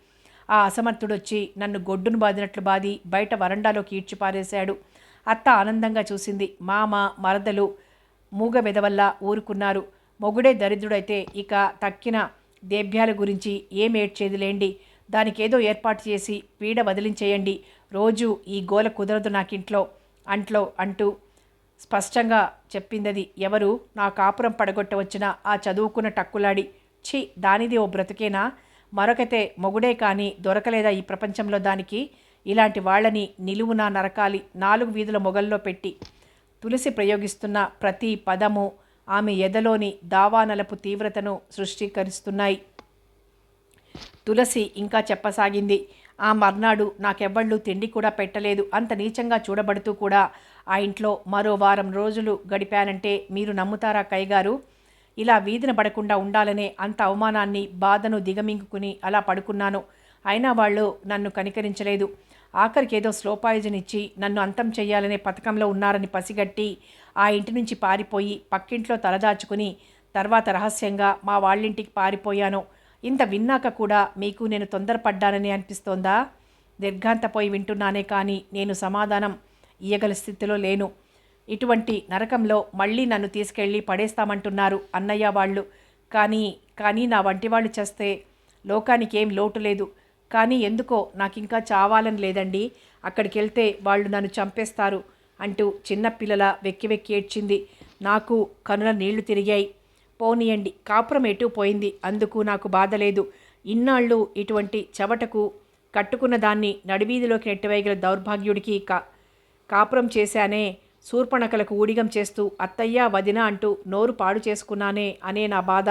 ఆ అసమర్థుడొచ్చి నన్ను గొడ్డును బాదినట్లు బాది బయట వరండాలోకి ఈడ్చిపారేశాడు. అత్త ఆనందంగా చూసింది. మామ మరదలు మూగ వెదవల్లా ఊరుకున్నారు. మొగుడే దరిద్రుడైతే ఇక తక్కిన దేభ్యాల గురించి ఏం ఏడ్చేదిలేండి. దానికేదో ఏర్పాటు చేసి పీడ వదిలించేయండి. రోజు ఈ గోల కుదరదు నాకింట్లో అంటూ స్పష్టంగా చెప్పిందది. ఎవరు? నా కాపురం పడగొట్టవచ్చిన ఆ చదువుకున్న టక్కులాడి. ఛీ, దానిది ఓ బ్రతుకేనా? మరొకతే మొగుడే కానీ దొరకలేదా ఈ ప్రపంచంలో దానికి? ఇలాంటి వాళ్ళని నిలువునా నరకాలి, 4 వీధుల మొగల్లో పెట్టి. తులసి ప్రయోగిస్తున్న ప్రతి పదము ఆమె ఎదలోని దావానలపు తీవ్రతను సృష్టీకరిస్తున్నాయి. తులసి ఇంకా చెప్పసాగింది. ఆ మర్నాడు నాకెవ్వళ్ళు తిండి కూడా పెట్టలేదు. అంత నీచంగా చూడబడుతూ కూడా ఆ ఇంట్లో మరో వారం రోజులు గడిపానంటే మీరు నమ్ముతారా కయ్యగారు? ఇలా వీధిన పడకుండా ఉండాలనే అంత అవమానాన్ని, బాధను దిగమింగుకుని అలా పడుకున్నాను. అయినా వాళ్ళు నన్ను కనికరించలేదు. ఆఖరికేదో స్లో పాయిజన్ ఇచ్చి నన్ను అంతం చెయ్యాలనే పథకంలో ఉన్నారని పసిగట్టి ఆ ఇంటి నుంచి పారిపోయి పక్కింట్లో తలదాచుకుని తర్వాత రహస్యంగా మా వాళ్ళింటికి పారిపోయాను. ఇంత విన్నాక కూడా మీకు నేను తొందరపడ్డానని అనిపిస్తోందా? దీర్ఘాంతపోయి వింటున్నానే కానీ నేను సమాధానం ఇయ్యగల స్థితిలో లేను. ఇటువంటి నరకంలో మళ్ళీ నన్ను తీసుకెళ్ళి పడేస్తామంటున్నారు అన్నయ్య వాళ్ళు. కానీ నా వంటి వాళ్ళు చేస్తే లోకానికి ఏం లోటు లేదు. కానీ ఎందుకో నాకింకా చావాలని లేదండి. అక్కడికి వెళ్తే వాళ్ళు నన్ను చంపేస్తారు అంటూ చిన్నపిల్లల వెక్కి వెక్కి ఏడ్చింది. నాకు కనుల నీళ్లు తిరిగాయి. పోనీయండి, కాపురం ఎటూ పోయింది, అందుకు నాకు బాధ లేదు. ఇన్నాళ్ళు ఇటువంటి చెవటకు కట్టుకున్న దాన్ని నడివీధిలోకి నెట్టివేయగల దౌర్భాగ్యుడికి కాపురం చేశానే, శూర్పణకలకు ఊడిగం చేస్తూ అత్తయ్య వదిన అంటూ నోరు పాడు చేసుకున్నానే అనే నా బాధ.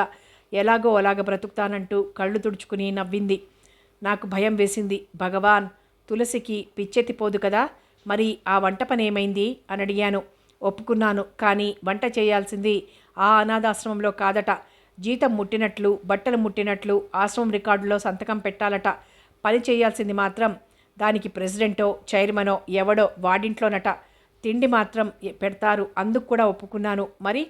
ఎలాగో అలాగ బ్రతుకుతానంటూ కళ్ళు తుడుచుకుని నవ్వింది. నాకు భయం వేసింది. భగవాన్, తులసికి పిచ్చెత్తిపోదు కదా? మరి ఆ వంట పని ఏమైంది అని అడిగాను. ఒప్పుకున్నాను. కానీ వంట చేయాల్సింది ఆ అనాథాశ్రమంలో కాదట. జీతం ముట్టినట్లు, బట్టలు ముట్టినట్లు ఆశ్రమం రికార్డులో సంతకం పెట్టాలట. పని చేయాల్సింది మాత్రం దానికి ప్రెసిడెంటో చైర్మనో ఎవడో వాడింట్లోనట. తిండి మాత్రం పెడతారు. అందుకు కూడా ఒప్పుకున్నాను. మరి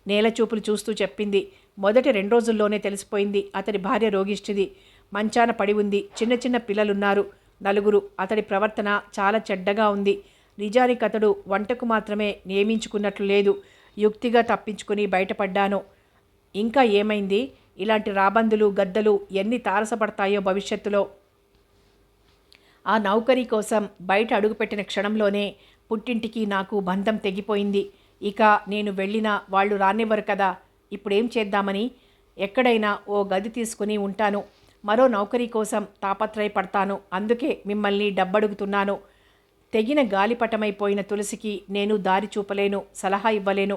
నేల చూపులు చూస్తూ చెప్పింది. మొదటి 2 రోజుల్లోనే తెలిసిపోయింది. అతడి భార్య రోగిష్టిది, మంచాన పడి ఉంది. చిన్న చిన్న పిల్లలున్నారు, 4. అతడి ప్రవర్తన చాలా చెడ్డగా ఉంది. నిజానికి అతడు వంటకు మాత్రమే నియమించుకున్నట్లు లేదు. యుక్తిగా తప్పించుకుని బయటపడ్డాను. ఇంకా ఏమైంది? ఇలాంటి రాబందులు గద్దలు ఎన్ని తారసపడతాయో భవిష్యత్తులో. ఆ నౌకరీ కోసం బయట అడుగుపెట్టిన క్షణంలోనే పుట్టింటికి నాకు బంధం తెగిపోయింది. ఇక నేను వెళ్ళినా వాళ్ళు రానివ్వరు కదా. ఇప్పుడేం చేద్దామని ఎక్కడైనా ఓ గది తీసుకుని ఉంటాను. మరో నౌకరీ కోసం తాపత్రయపడతాను. అందుకే మిమ్మల్ని డబ్బడుగుతున్నాను. తెగిన గాలిపటమైపోయిన తులసికి నేను దారి చూపలేను, సలహా ఇవ్వలేను.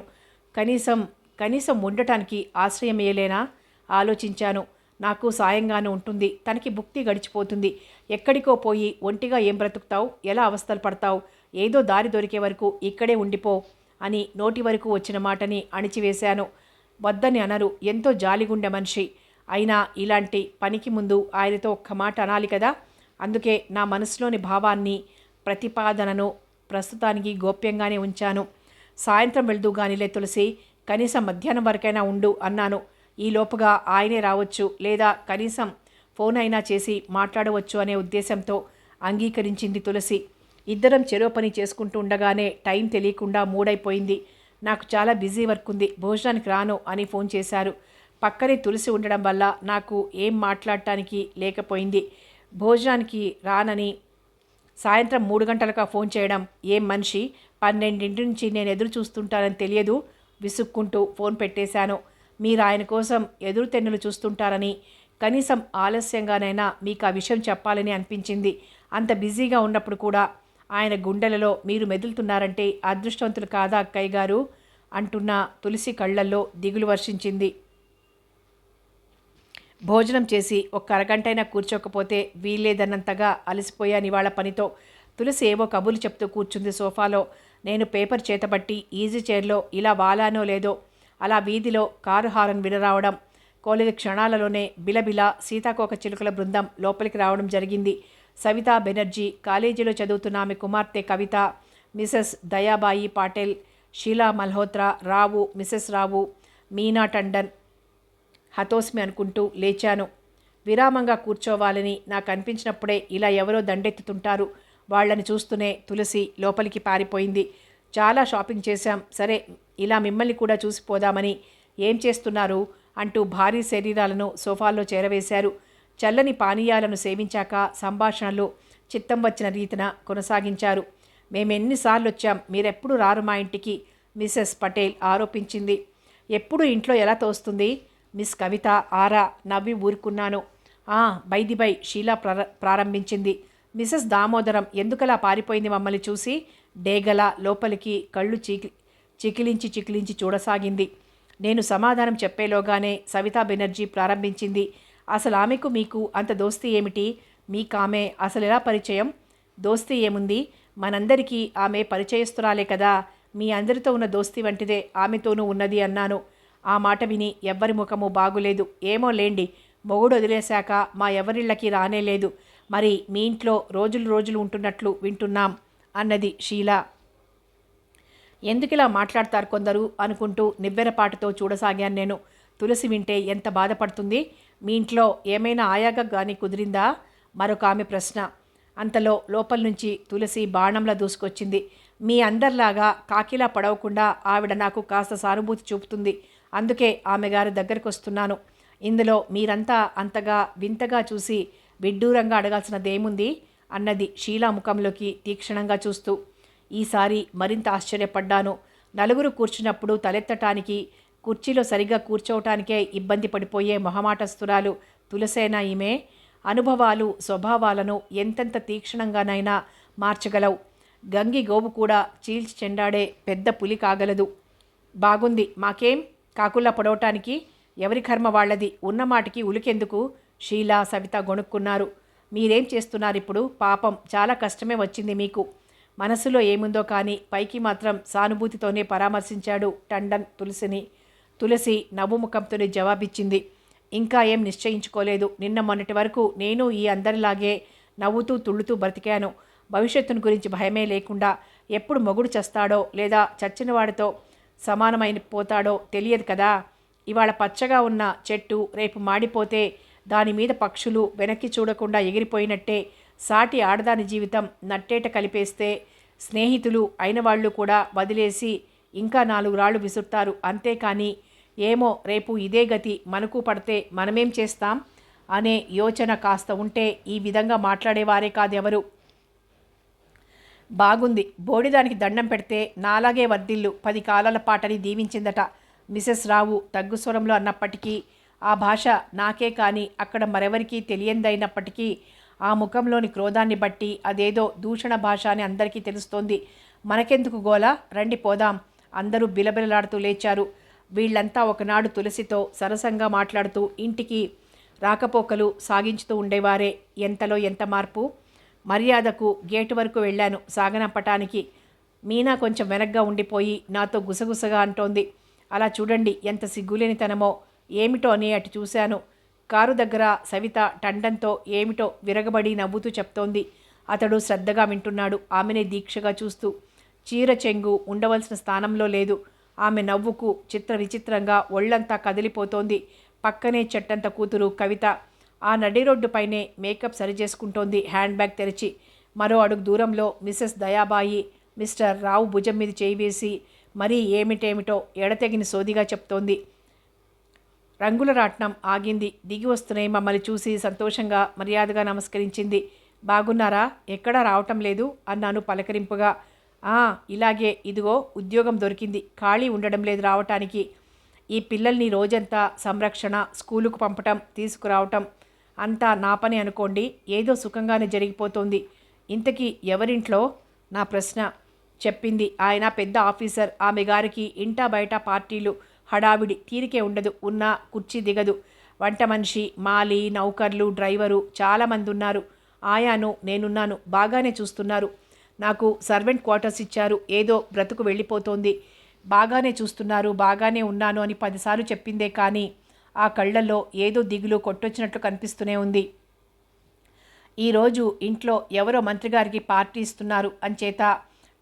కనీసం ఉండటానికి ఆశ్రయమేయలేనా? ఆలోచించాను. నాకు సాయంగానే ఉంటుంది. తనకి భుక్తి గడిచిపోతుంది. ఎక్కడికో పోయి ఒంటిగా ఏం బ్రతుకుతావు? ఎలా అవస్థలు పడతావు? ఏదో దారి దొరికే వరకు ఇక్కడే ఉండిపో అని నోటి వరకు వచ్చిన మాటని అణిచివేశాను. వద్దని అనరు. ఎంతో జాలిగుండె మనిషి. అయినా ఇలాంటి పనికి ముందు ఆయనతో ఒక్క మాట అనాలి కదా. అందుకే నా మనసులోని భావాన్ని, ప్రతిపాదనను ప్రస్తుతానికి గోప్యంగానే ఉంచాను. సాయంత్రం వెళ్దూగానిలే తులసి, కనీసం మధ్యాహ్నం వరకైనా ఉండు అన్నాను. ఈలోపుగా ఆయనే రావచ్చు, లేదా కనీసం ఫోన్ అయినా చేసి మాట్లాడవచ్చు అనే ఉద్దేశంతో అంగీకరించింది తులసి. ఇద్దరం చెరో పని చేసుకుంటూ ఉండగానే టైం తెలియకుండా మూడైపోయింది. నాకు చాలా బిజీ వర్క్ ఉంది, భోజనానికి రాను అని ఫోన్ చేశారు. పక్కనే తులసి ఉండడం వల్ల నాకు ఏం మాట్లాడటానికి లేకపోయింది. భోజనానికి రానని సాయంత్రం 3 గంటలకు ఫోన్ చేయడం ఏం మనిషి? 12 నుంచి నేను ఎదురు చూస్తుంటానని తెలియదు. విసుక్కుంటూ ఫోన్ పెట్టేశాను. మీరు ఆయన కోసం ఎదురు తెన్నులు చూస్తుంటారని, కనీసం ఆలస్యంగానైనా మీకు ఆ విషయం చెప్పాలని అనిపించింది. అంత బిజీగా ఉన్నప్పుడు కూడా ఆయన గుండెలలో మీరు మెదులుతున్నారంటే అదృష్టవంతులు కాదా అక్కయ్య గారు అంటున్న తులసి కళ్ళల్లో దిగులు వర్షించింది. భోజనం చేసి ఒక్క అరగంటైనా కూర్చోకపోతే వీల్లేదన్నంతగా అలసిపోయాను ఇవాళ పనితో. తులసి ఏవో కబుర్లు చెప్తూ కూర్చుంది సోఫాలో. నేను పేపర్ చేతబట్టి ఈజీ చైర్లో ఇలా వాలానో లేదో అలా వీధిలో కారు హారన్ వినరావడం. కొద్ది క్షణాలలోనే బిలబిల సీతాకోక చిలుకల బృందం లోపలికి రావడం జరిగింది. సవితా బెనర్జీ, కాలేజీలో చదువుతున్న ఆమె కుమార్తె కవిత, మిసెస్ దయాబాయి పాటెల్, షీలా మల్హోత్రా, రావు, మిసెస్ రావు, మీనా టండన్. హతోస్మి అనుకుంటూ లేచాను. విరామంగా కూర్చోవాలని నాకు అనిపించినప్పుడే ఇలా ఎవరో దండెత్తుతుంటారు. వాళ్ళని చూస్తూనే తులసి లోపలికి పారిపోయింది. చాలా షాపింగ్ చేశాం, సరే ఇలా మిమ్మల్ని కూడా చూసిపోదామని ఏం చేస్తున్నారు అంటూ భారీ శరీరాలను సోఫాల్లో చేరవేశారు. చల్లని పానీయాలను సేవించాక సంభాషణలు చిత్తం వచ్చిన రీతిన కొనసాగించారు. మేమెన్నిసార్లు వచ్చాం, మీరెప్పుడు రారు మా ఇంటికి, మిసెస్ పటేల్ ఆరోపించింది. ఎప్పుడు ఇంట్లో ఎలా తోస్తుంది? మిస్ కవిత ఆరా. నవ్వి ఊరుకున్నాను. బై షీలా ప్రారంభించింది. మిసెస్ దామోదరం ఎందుకలా పారిపోయింది మమ్మల్ని చూసి? డేగల లోపలికి కళ్ళు చికిలించి చూడసాగింది. నేను సమాధానం చెప్పేలోగానే సవితా బెనర్జీ ప్రారంభించింది. అసలు ఆమెకు మీకు అంత దోస్తీ ఏమిటి? మీకామె అసలు ఎలా పరిచయం? దోస్తీ ఏముంది? మనందరికీ ఆమె పరిచయస్తురాలే కదా. మీ అందరితో ఉన్న దోస్తీ వంటిదే ఆమెతోనూ ఉన్నది అన్నాను. ఆ మాట విని ఎవ్వరి ముఖము బాగులేదు. ఏమో లేండి, మొగుడు వదిలేశాక మా ఎవరిళ్ళకి రానేలేదు. మరి మీ ఇంట్లో రోజులు ఉంటున్నట్లు వింటున్నాం అన్నది షీలా. ఎందుకిలా మాట్లాడతారు కొందరు అనుకుంటూ నివ్వెరపాటుతో చూడసాగాను నేను. తులసి వింటే ఎంత బాధపడుతుంది? మీ ఇంట్లో ఏమైనా ఆయాగా కానీ కుదిరిందా? మరొక ఆమె ప్రశ్న. అంతలో లోపల నుంచి తులసి బాణంలా దూసుకొచ్చింది. మీ అందరిలాగా కాకిలా పడవకుండా ఆవిడ నాకు కాస్త సానుభూతి చూపుతుంది. అందుకే ఆమె గారి దగ్గరికి వస్తున్నాను. ఇందులో మీరంతా అంతగా వింతగా చూసి విడ్డూరంగా అడగాల్సినదేముంది అన్నది షీలా ముఖంలోకి తీక్షణంగా చూస్తూ. ఈసారి మరింత ఆశ్చర్యపడ్డాను. నలుగురు కూర్చున్నప్పుడు తలెత్తటానికి, కుర్చీలో సరిగ్గా కూర్చోవటానికే ఇబ్బంది పడిపోయే మొహమాటస్తురాలు తులసేనా ఈమె? అనుభవాలు స్వభావాలను ఎంతెంత తీక్షణంగానైనా మార్చగలవు. గంగి గోవు కూడా చీల్చి చెండాడే పెద్ద పులి కాగలదు. బాగుంది, మాకేం కాకుల్లా పొడవటానికి? ఎవరి కర్మ వాళ్ళది. ఉన్నమాటికి ఉలికెందుకు? షీలా సవిత గొణుక్కున్నారు. మీరేం చేస్తున్నారిప్పుడు? పాపం చాలా కష్టమే వచ్చింది మీకు. మనసులో ఏముందో కానీ పైకి మాత్రం సానుభూతితోనే పరామర్శించాడు టండన్ తులసిని. తులసి నవ్వుముఖంతోనే జవాబిచ్చింది. ఇంకా ఏం నిశ్చయించుకోలేదు. నిన్న మొన్నటి వరకు నేను ఈ అందరిలాగే నవ్వుతూ తుళ్ళుతూ బ్రతికాను. భవిష్యత్తును గురించి భయమే లేకుండా. ఎప్పుడు మొగుడు చస్తాడో లేదా చచ్చిన వాడితో సమానమైన పోతాడో తెలియదు కదా. ఇవాళ పచ్చగా ఉన్న చెట్టు రేపు మాడిపోతే దానిమీద పక్షులు వెనక్కి చూడకుండా ఎగిరిపోయినట్టే సాటి ఆడదాని జీవితం నట్టేట కలిపేస్తే స్నేహితులు అయిన వాళ్ళు కూడా వదిలేసి ఇంకా 4 రాళ్ళు విసురుతారు. అంతేకాని ఏమో రేపు ఇదే గతి మనకు పడితే మనమేం చేస్తాం అనే యోచన కాస్త ఉంటే ఈ విధంగా మాట్లాడేవారే కాదెవరు. బాగుంది, బోడిదానికి దండం పెడితే నాలాగే వర్ధిల్లు 10 కాలాల పాటని దీవించిందట మిసెస్ రావు తగ్గుస్వరంలో అన్నప్పటికీ. ఆ భాష నాకే కానీ అక్కడ మరెవరికీ తెలియందైనప్పటికీ ఆ ముఖంలోని క్రోధాన్ని బట్టి అదేదో దూషణ భాష అని అందరికీ తెలుస్తోంది. మనకెందుకు గోల, రండి పోదాం. అందరూ బిలబిలలాడుతూ లేచారు. వీళ్లంతా ఒకనాడు తులసితో సరసంగా మాట్లాడుతూ ఇంటికి రాకపోకలు సాగించుతూ ఉండేవారే. ఎంతలో ఎంత మార్పు. మర్యాదకు గేటు వరకు వెళ్ళాను సాగనంపటానికి. మీనా కొంచెం వెనగ్గా ఉండిపోయి నాతో గుసగుసగా అంటోంది. అలా చూడండి ఎంత సిగ్గులేనితనమో. ఏమిటో అని అటు చూశాను. కారు దగ్గర సవిత టండన్తో ఏమిటో విరగబడి నవ్వుతూ చెప్తోంది. అతడు శ్రద్ధగా వింటున్నాడు, ఆమెనే దీక్షగా చూస్తూ. చీర చెంగు ఉండవలసిన స్థానంలో లేదు. ఆమె నవ్వుకు చిత్ర విచిత్రంగా ఒళ్లంతా కదిలిపోతోంది. పక్కనే చెట్టంత కూతురు కవిత ఆ నడి రోడ్డుపైనే మేకప్ సరిచేసుకుంటోంది హ్యాండ్ బ్యాగ్ తెరిచి. మరో అడుగు దూరంలో మిసెస్ దయాబాయి మిస్టర్ రావు భుజం మీద చేయి వేసి మరీ ఏమిటేమిటో ఎడతెగిన సోదిగా చెప్తోంది. రంగుల రాట్నం ఆగింది. దిగి వస్తున్నాయి మమ్మల్ని చూసి సంతోషంగా మర్యాదగా నమస్కరించింది. బాగున్నారా? ఎక్కడా రావటం లేదు అన్నాను పలకరింపుగా. ఇలాగే, ఇదిగో ఉద్యోగం దొరికింది, ఖాళీ ఉండడం లేదు రావటానికి. ఈ పిల్లల్ని రోజంతా సంరక్షణ, స్కూలుకు పంపటం తీసుకురావటం అంతా నా పని అనుకోండి. ఏదో సుఖంగానే జరిగిపోతోంది. ఇంతకీ ఎవరింట్లో? నా ప్రశ్న. చెప్పింది ఆయన పెద్ద ఆఫీసర్. ఆమె గారికి ఇంటా బయట పార్టీలు, హడావిడి, తీరికే ఉండదు. ఉన్నా కుర్చీ దిగదు. వంట మనిషి, మాలి, నౌకర్లు, డ్రైవరు చాలామంది ఉన్నారు. ఆయాను, నేనున్నాను. బాగానే చూస్తున్నారు. నాకు సర్వెంట్ క్వార్టర్స్ ఇచ్చారు. ఏదో బ్రతుకు వెళ్ళిపోతోంది. బాగానే చూస్తున్నారు, బాగానే ఉన్నాను అని 10 సార్లు చెప్పిందే కానీ ఆ కళ్ళల్లో ఏదో దిగులు కొట్టొచ్చినట్లు కనిపిస్తూనే ఉంది. ఈరోజు ఇంట్లో ఎవరో మంత్రిగారికి పార్టీ ఇస్తున్నారు అంచేత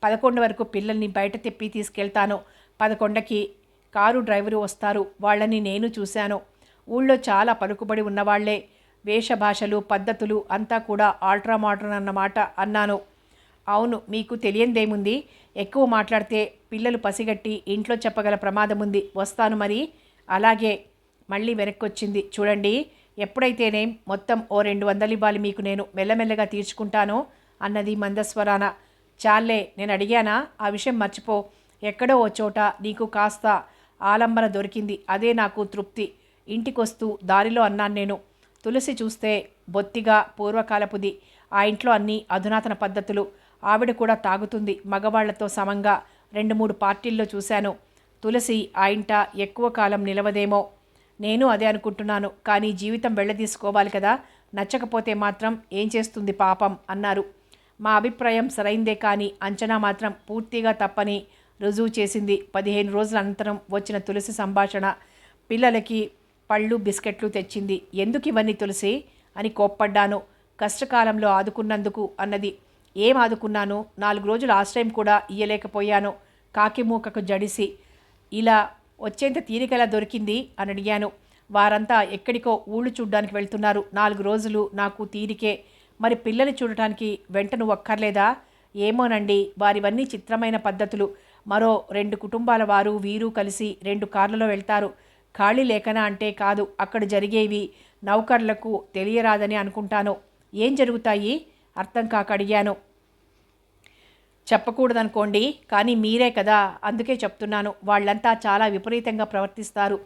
11 వరకు పిల్లల్ని బయట తెప్పి తీసుకెళ్తాను. 11కి కారు డ్రైవరు వస్తారు. వాళ్ళని నేను చూశాను. ఊళ్ళో చాలా పలుకుబడి ఉన్నవాళ్లే. వేషభాషలు, పద్ధతులు అంతా కూడా ఆల్ట్రా మోడర్న్ అన్నమాట అన్నాను. అవును, మీకు తెలియందేముంది. ఎక్కువ మాట్లాడితే పిల్లలు పసిగట్టి ఇంట్లో చెప్పగల ప్రమాదం ఉంది. వస్తాను మరి అలాగే మళ్ళీ వెనక్కొచ్చింది. చూడండి, ఎప్పుడైతేనేం మొత్తం ఓ 200 ఇవ్వాలి మీకు, నేను మెల్లమెల్లగా తీర్చుకుంటాను అన్నది మందస్వరాన. చాలే, నేను అడిగానా, ఆ విషయం మర్చిపో. ఎక్కడో ఓ చోట నీకు కాస్త ఆలంబన దొరికింది, అదే నాకు తృప్తి. ఇంటికొస్తూ దారిలో అన్నాను నేను. తులసి చూస్తే బొత్తిగా పూర్వకాలపుది. ఆ ఇంట్లో అన్నీ అధునాతన పద్ధతులు. ఆవిడ కూడా తాగుతుంది, మగవాళ్లతో సమంగా. 2-3 పార్టీల్లో చూశాను. తులసి ఆ ఇంట ఎక్కువ కాలం నిలవదేమో. నేను అదే అనుకుంటున్నాను. కానీ జీవితం వెళ్ళదీసుకోవాలి కదా, నచ్చకపోతే మాత్రం ఏం చేస్తుంది పాపం అన్నారు. మా అభిప్రాయం సరైందే, కానీ అంచనా మాత్రం పూర్తిగా తప్పని రుజువు చేసింది 15 రోజుల అనంతరం వచ్చిన తులసి సంభాషణ. పిల్లలకి పళ్ళు బిస్కెట్లు తెచ్చింది. ఎందుకు ఇవన్నీ తులసి అని కోప్పడ్డాను. కష్టకాలంలో ఆదుకున్నందుకు అన్నది. ఏం ఆదుకున్నాను? 4 రోజులు ఆశ్రయం కూడా ఇయ్యలేకపోయాను. కాకిమూకకు జడిసి ఇలా వచ్చేంత తీరికలా దొరికింది అని అడిగాను. వారంతా ఎక్కడికో ఊళ్ళు చూడ్డానికి వెళ్తున్నారు. 4 రోజులు నాకు తీరికే. మరి పిల్లల్ని చూడటానికి వెంట నువ్వు అక్కర్లేదా? ఏమోనండి, వారివన్నీ చిత్రమైన పద్ధతులు. మరో 2 కుటుంబాల వారు వీరు కలిసి 2 కార్లలో వెళ్తారు. ఖాళీ లేకనా అంటే కాదు, అక్కడ జరిగేవి నౌకర్లకు తెలియరాదని అనుకుంటాను. ఏం జరుగుతాయి అర్థం కాక అడిగాను. చెప్పకూడదనుకోండి, కానీ మీరే కదా, అందుకే చెప్తున్నాను. వాళ్ళంతా చాలా విపరీతంగా ప్రవర్తిస్తారు.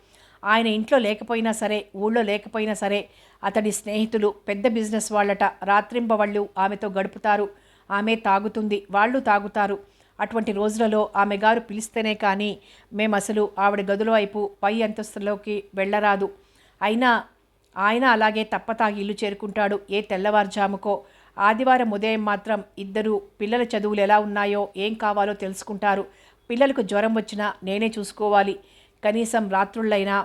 ఆయన ఇంట్లో లేకపోయినా సరే, ఊళ్ళో లేకపోయినా సరే, అతడి స్నేహితులు పెద్ద బిజినెస్ వాళ్ళట. రాత్రింబవళ్ళు ఆమెతో గడుపుతారు. ఆమె తాగుతుంది, వాళ్ళు తాగుతారు. అటువంటి రోజులలో ఆమె గారు పిలిస్తేనే కానీ మేమసలు ఆవిడ గదుల వైపు పై అంతస్తులోకి వెళ్ళరాదు. అయినా ఆయన అలాగే తప్పతాగి ఇల్లు చేరుకుంటాడు ఏ తెల్లవారుజాముకో. ఆదివారం ఉదయం మాత్రం ఇద్దరు పిల్లల చదువులు ఎలా ఉన్నాయో, ఏం కావాలో తెలుసుకుంటారు. పిల్లలకు జ్వరం వచ్చినా నేనే చూసుకోవాలి. కనీసం రాత్రుళ్ళైనా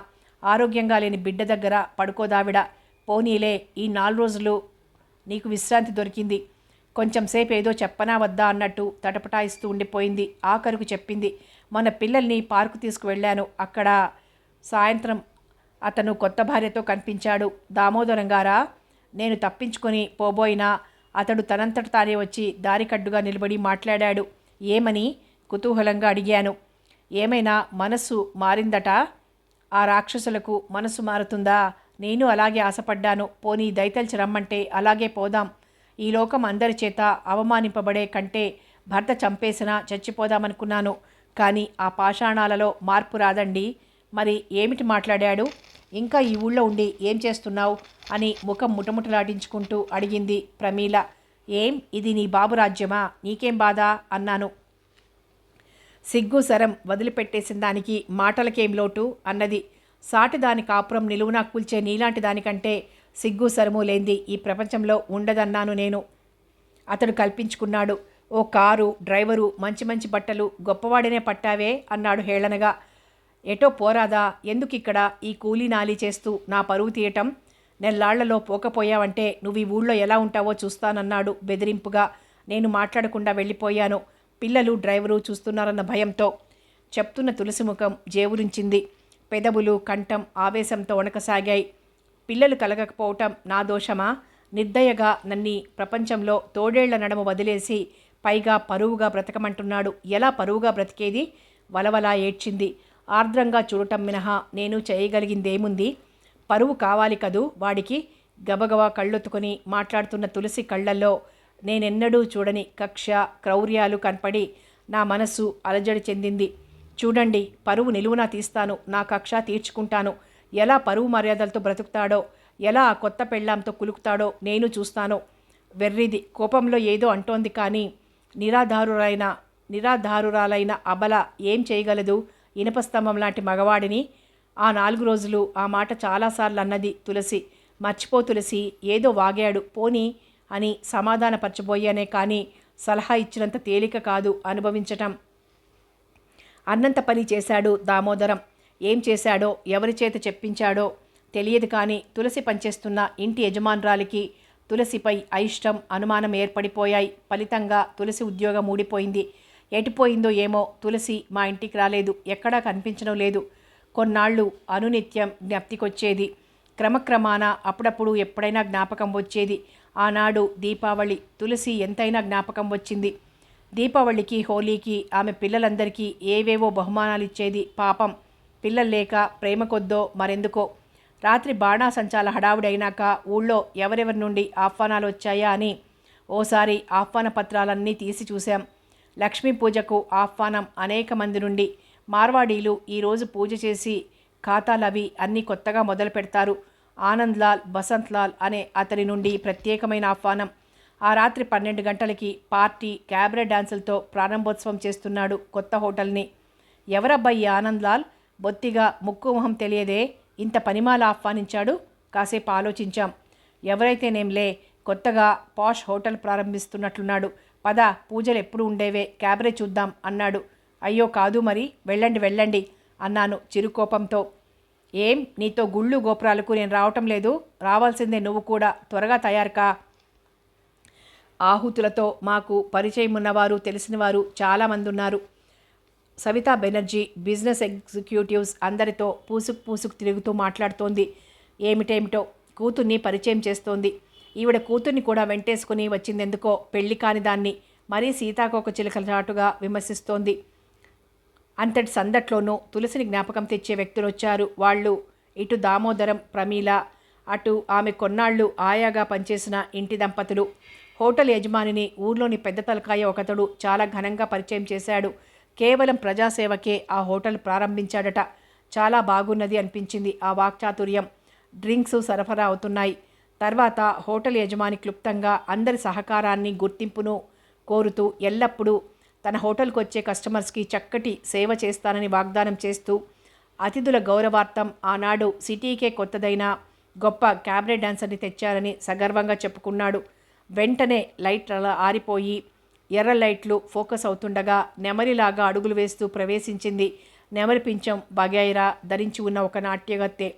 ఆరోగ్యంగా లేని బిడ్డ దగ్గర పడుకోదావిడ. పోనీలే, ఈ 4 రోజులు నీకు విశ్రాంతి దొరికింది. కొంచెం సేపు ఏదో చెప్పనా వద్దా అన్నట్టు తటపటాయిస్తూ ఉండిపోయింది. ఆఖరుకు చెప్పింది. మన పిల్లల్ని పార్కు తీసుకువెళ్ళాను. అక్కడ సాయంత్రం అతను కొత్త భార్యతో కనిపించాడు. దామోదరం గారా? నేను తప్పించుకొని పోబోయినా అతడు తనంతట తానే వచ్చి దారికడ్డుగా నిలబడి మాట్లాడాడు. ఏమని కుతూహలంగా అడిగాను. ఏమైనా మనసు మారిందట? ఆ రాక్షసులకు మనసు మారుతుందా? నేను అలాగే ఆశపడ్డాను. పోనీ దయతలిచి రమ్మంటే అలాగే పోదాం. ఈ లోకం అందరి చేత అవమానింపబడే కంటే భర్త చంపేసినా చచ్చిపోదామనుకున్నాను. కానీ ఆ పాషాణాలలో మార్పు రాదండి. మరి ఏమిటి మాట్లాడాడు? ఇంకా ఈ ఊళ్ళో ఉండి ఏం చేస్తున్నావు అని ముఖం ముటముటలాడించుకుంటూ అడిగింది ప్రమీల. ఏం, ఇది నీ బాబు రాజ్యమా? నీకేం బాధ అన్నాను. సిగ్గు సరం వదిలిపెట్టేసిన దానికి మాటలకేం లోటు అన్నది. సాటిదాని కాపురం నిలువునా కూల్చే నీలాంటి దానికంటే సిగ్గు సరము లేంది ఈ ప్రపంచంలో ఉండదన్నాను నేను. అతడు కల్పించుకున్నాడు. ఓ కారు, డ్రైవరు, మంచి మంచి బట్టలు, గొప్పవాడినే పట్టావే అన్నాడు హేళనగా. ఎటో పోరాదా? ఎందుకిక్కడ ఈ కూలీ నాలీ చేస్తూ నా పరువు తీయటం? నెల్లాళ్లలో పోకపోయావంటే నువ్వు ఈ ఊళ్ళో ఎలా ఉంటావో చూస్తానన్నాడు బెదిరింపుగా. నేను మాట్లాడకుండా వెళ్ళిపోయాను. పిల్లలు, డ్రైవరు చూస్తున్నారన్న భయంతో. చెప్తున్న తులసి ముఖం జేవురించింది. పెదవులు, కంఠం ఆవేశంతో వణకసాగాయి. పిల్లలు కలగకపోవటం నా దోషమా? నిర్దయగా నన్ని ప్రపంచంలో తోడేళ్ల నడమ వదిలేసి పైగా పరువుగా బ్రతకమంటున్నాడు. ఎలా పరువుగా బ్రతికేది? వలవలా ఏడ్చింది. ఆర్ద్రంగా చూడటం మినహా నేను చేయగలిగిందేముంది? పరువు కావాలి కదూ వాడికి. గబగబా కళ్ళొత్తుకొని మాట్లాడుతున్న తులసి కళ్ళల్లో నేనెన్నడూ చూడని కక్ష, క్రౌర్యాలు కనపడి నా మనసు అలజడి చెందింది. చూడండి, పరువు నిలువునా తీస్తాను, నా కక్ష తీర్చుకుంటాను. ఎలా పరువు మర్యాదలతో బ్రతుకుతాడో, ఎలా ఆ కొత్త పెళ్ళాంతో కులుకుతాడో నేను చూస్తాను. వెర్రిది. కోపంలో ఏదో అంటోంది కానీ నిరాధారురాలైన అబల ఏం చేయగలదు? ఇనపస్తంభం లాంటి మగవాడిని. ఆ 4 రోజులు ఆ మాట చాలాసార్లు అన్నది తులసి. మర్చిపో తులసి, ఏదో వాగాడు పోనీ అని సమాధానపరచబోయానే కానీ సలహా ఇచ్చినంత తేలిక కాదు అనుభవించటం. అన్నంత పని చేశాడు దామోదరం. ఏం చేశాడో, ఎవరి చేత చెప్పించాడో తెలియదు కానీ తులసి పనిచేస్తున్న ఇంటి యజమానురాలికి తులసిపై అయిష్టం, అనుమానం ఏర్పడిపోయాయి. ఫలితంగా తులసి ఉద్యోగం ఊడిపోయింది. ఎటుపోయిందో ఏమో. తులసి మా ఇంటికి రాలేదు, ఎక్కడా కనిపించడం లేదు. కొన్నాళ్ళు అనునిత్యం జ్ఞప్తికొచ్చేది. క్రమక్రమాన అప్పుడప్పుడు ఎప్పుడైనా జ్ఞాపకం వచ్చేది. ఆనాడు దీపావళి. తులసి ఎంతైనా జ్ఞాపకం వచ్చింది. దీపావళికి, హోలీకి ఆమె పిల్లలందరికీ ఏవేవో బహుమానాలు ఇచ్చేది. పాపం పిల్లలు లేక ప్రేమ కొద్దో మరెందుకో రాత్రి బాణాసంచాల హడావుడైనాక ఊళ్ళో ఎవరెవరి నుండి ఆహ్వానాలు వచ్చాయా అని ఓసారి ఆహ్వాన పత్రాలన్నీ తీసి చూశాం. లక్ష్మీ పూజకు ఆహ్వానం అనేక మంది నుండి. మార్వాడీలు ఈరోజు పూజ చేసి ఖాతాలవి అన్నీ కొత్తగా మొదలు పెడతారు. ఆనంద్లాల్ బసంత్లాల్ అనే అతని నుండి ప్రత్యేకమైన ఆహ్వానం. ఆ రాత్రి 12 గంటలకి పార్టీ క్యాబరే డాన్సులతో ప్రారంభోత్సవం చేస్తున్నాడు కొత్త హోటల్ని. ఎవరబ్బాయి ఆనంద్లాల్? బొత్తిగా ముక్కు మొహం తెలియదే ఇంత పనిమాల ఆహ్వానించాడు. కాసేపు ఆలోచించాం. ఎవరైతేనేంలే, కొత్తగా పాష్ హోటల్ ప్రారంభిస్తున్నట్లున్నాడు. పద, పూజలు ఎప్పుడు ఉండేవే, క్యాబరే చూద్దాం అన్నాడు. అయ్యో కాదు మరి, వెళ్ళండి వెళ్ళండి అన్నాను చిరుకోపంతో. ఏం నీతో గుళ్ళు గోపురాలకు నేను రావటం లేదు? రావాల్సిందే నువ్వు కూడా, త్వరగా తయారుకా. ఆహుతులతో మాకు పరిచయం ఉన్నవారు తెలిసినవారు చాలామంది ఉన్నారు. సవితా బెనర్జీ బిజినెస్ ఎగ్జిక్యూటివ్స్ అందరితో పూసుకు తిరుగుతూ మాట్లాడుతోంది. ఏమిటేమిటో కూతుర్ని పరిచయం చేస్తోంది. ఈవిడ కూతుర్ని కూడా వెంటేసుకుని వచ్చిందెందుకో పెళ్లి కాని దాన్ని మరీ సీతాకోక చిలుకలాటుగా విమర్శిస్తోంది. అంతటి సందట్లోనూ తులసిని జ్ఞాపకం తెచ్చే వ్యక్తులు వచ్చారు. వాళ్ళు ఇటు దామోదరం, ప్రమీల, అటు ఆమె కొన్నాళ్ళు ఆయాగా పనిచేసిన ఇంటి దంపతులు. హోటల్ యజమానిని ఊర్లోని పెద్ద తలకాయ ఒకతడు చాలా ఘనంగా పరిచయం చేశాడు. కేవలం ప్రజాసేవకే ఆ హోటల్ ప్రారంభించాడట. చాలా బాగున్నది అనిపించింది ఆ వాక్చాతుర్యం. డ్రింక్స్ సరఫరా అవుతున్నాయి. తర్వాత హోటల్ యజమాని క్లుప్తంగా అందరి సహకారాన్ని గుర్తింపును కోరుతూ ఎల్లప్పుడూ తన హోటల్కి వచ్చే కస్టమర్స్కి చక్కటి సేవ చేస్తానని వాగ్దానం చేస్తూ అతిథుల గౌరవార్థం ఆనాడు సిటీకే కొత్తదైన గొప్ప క్యాబరే డాన్సర్ని తెచ్చారని సగర్వంగా చెప్పుకున్నాడు. వెంటనే లైట్ ఆరిపోయి ఎర్ర లైట్లు ఫోకస్ అవుతుండగా నెమలిలాగా అడుగులు వేస్తూ ప్రవేశించింది. నెమలి పించం బగైరా ధరించి ఉన్న ఒక నాట్యగత్తె,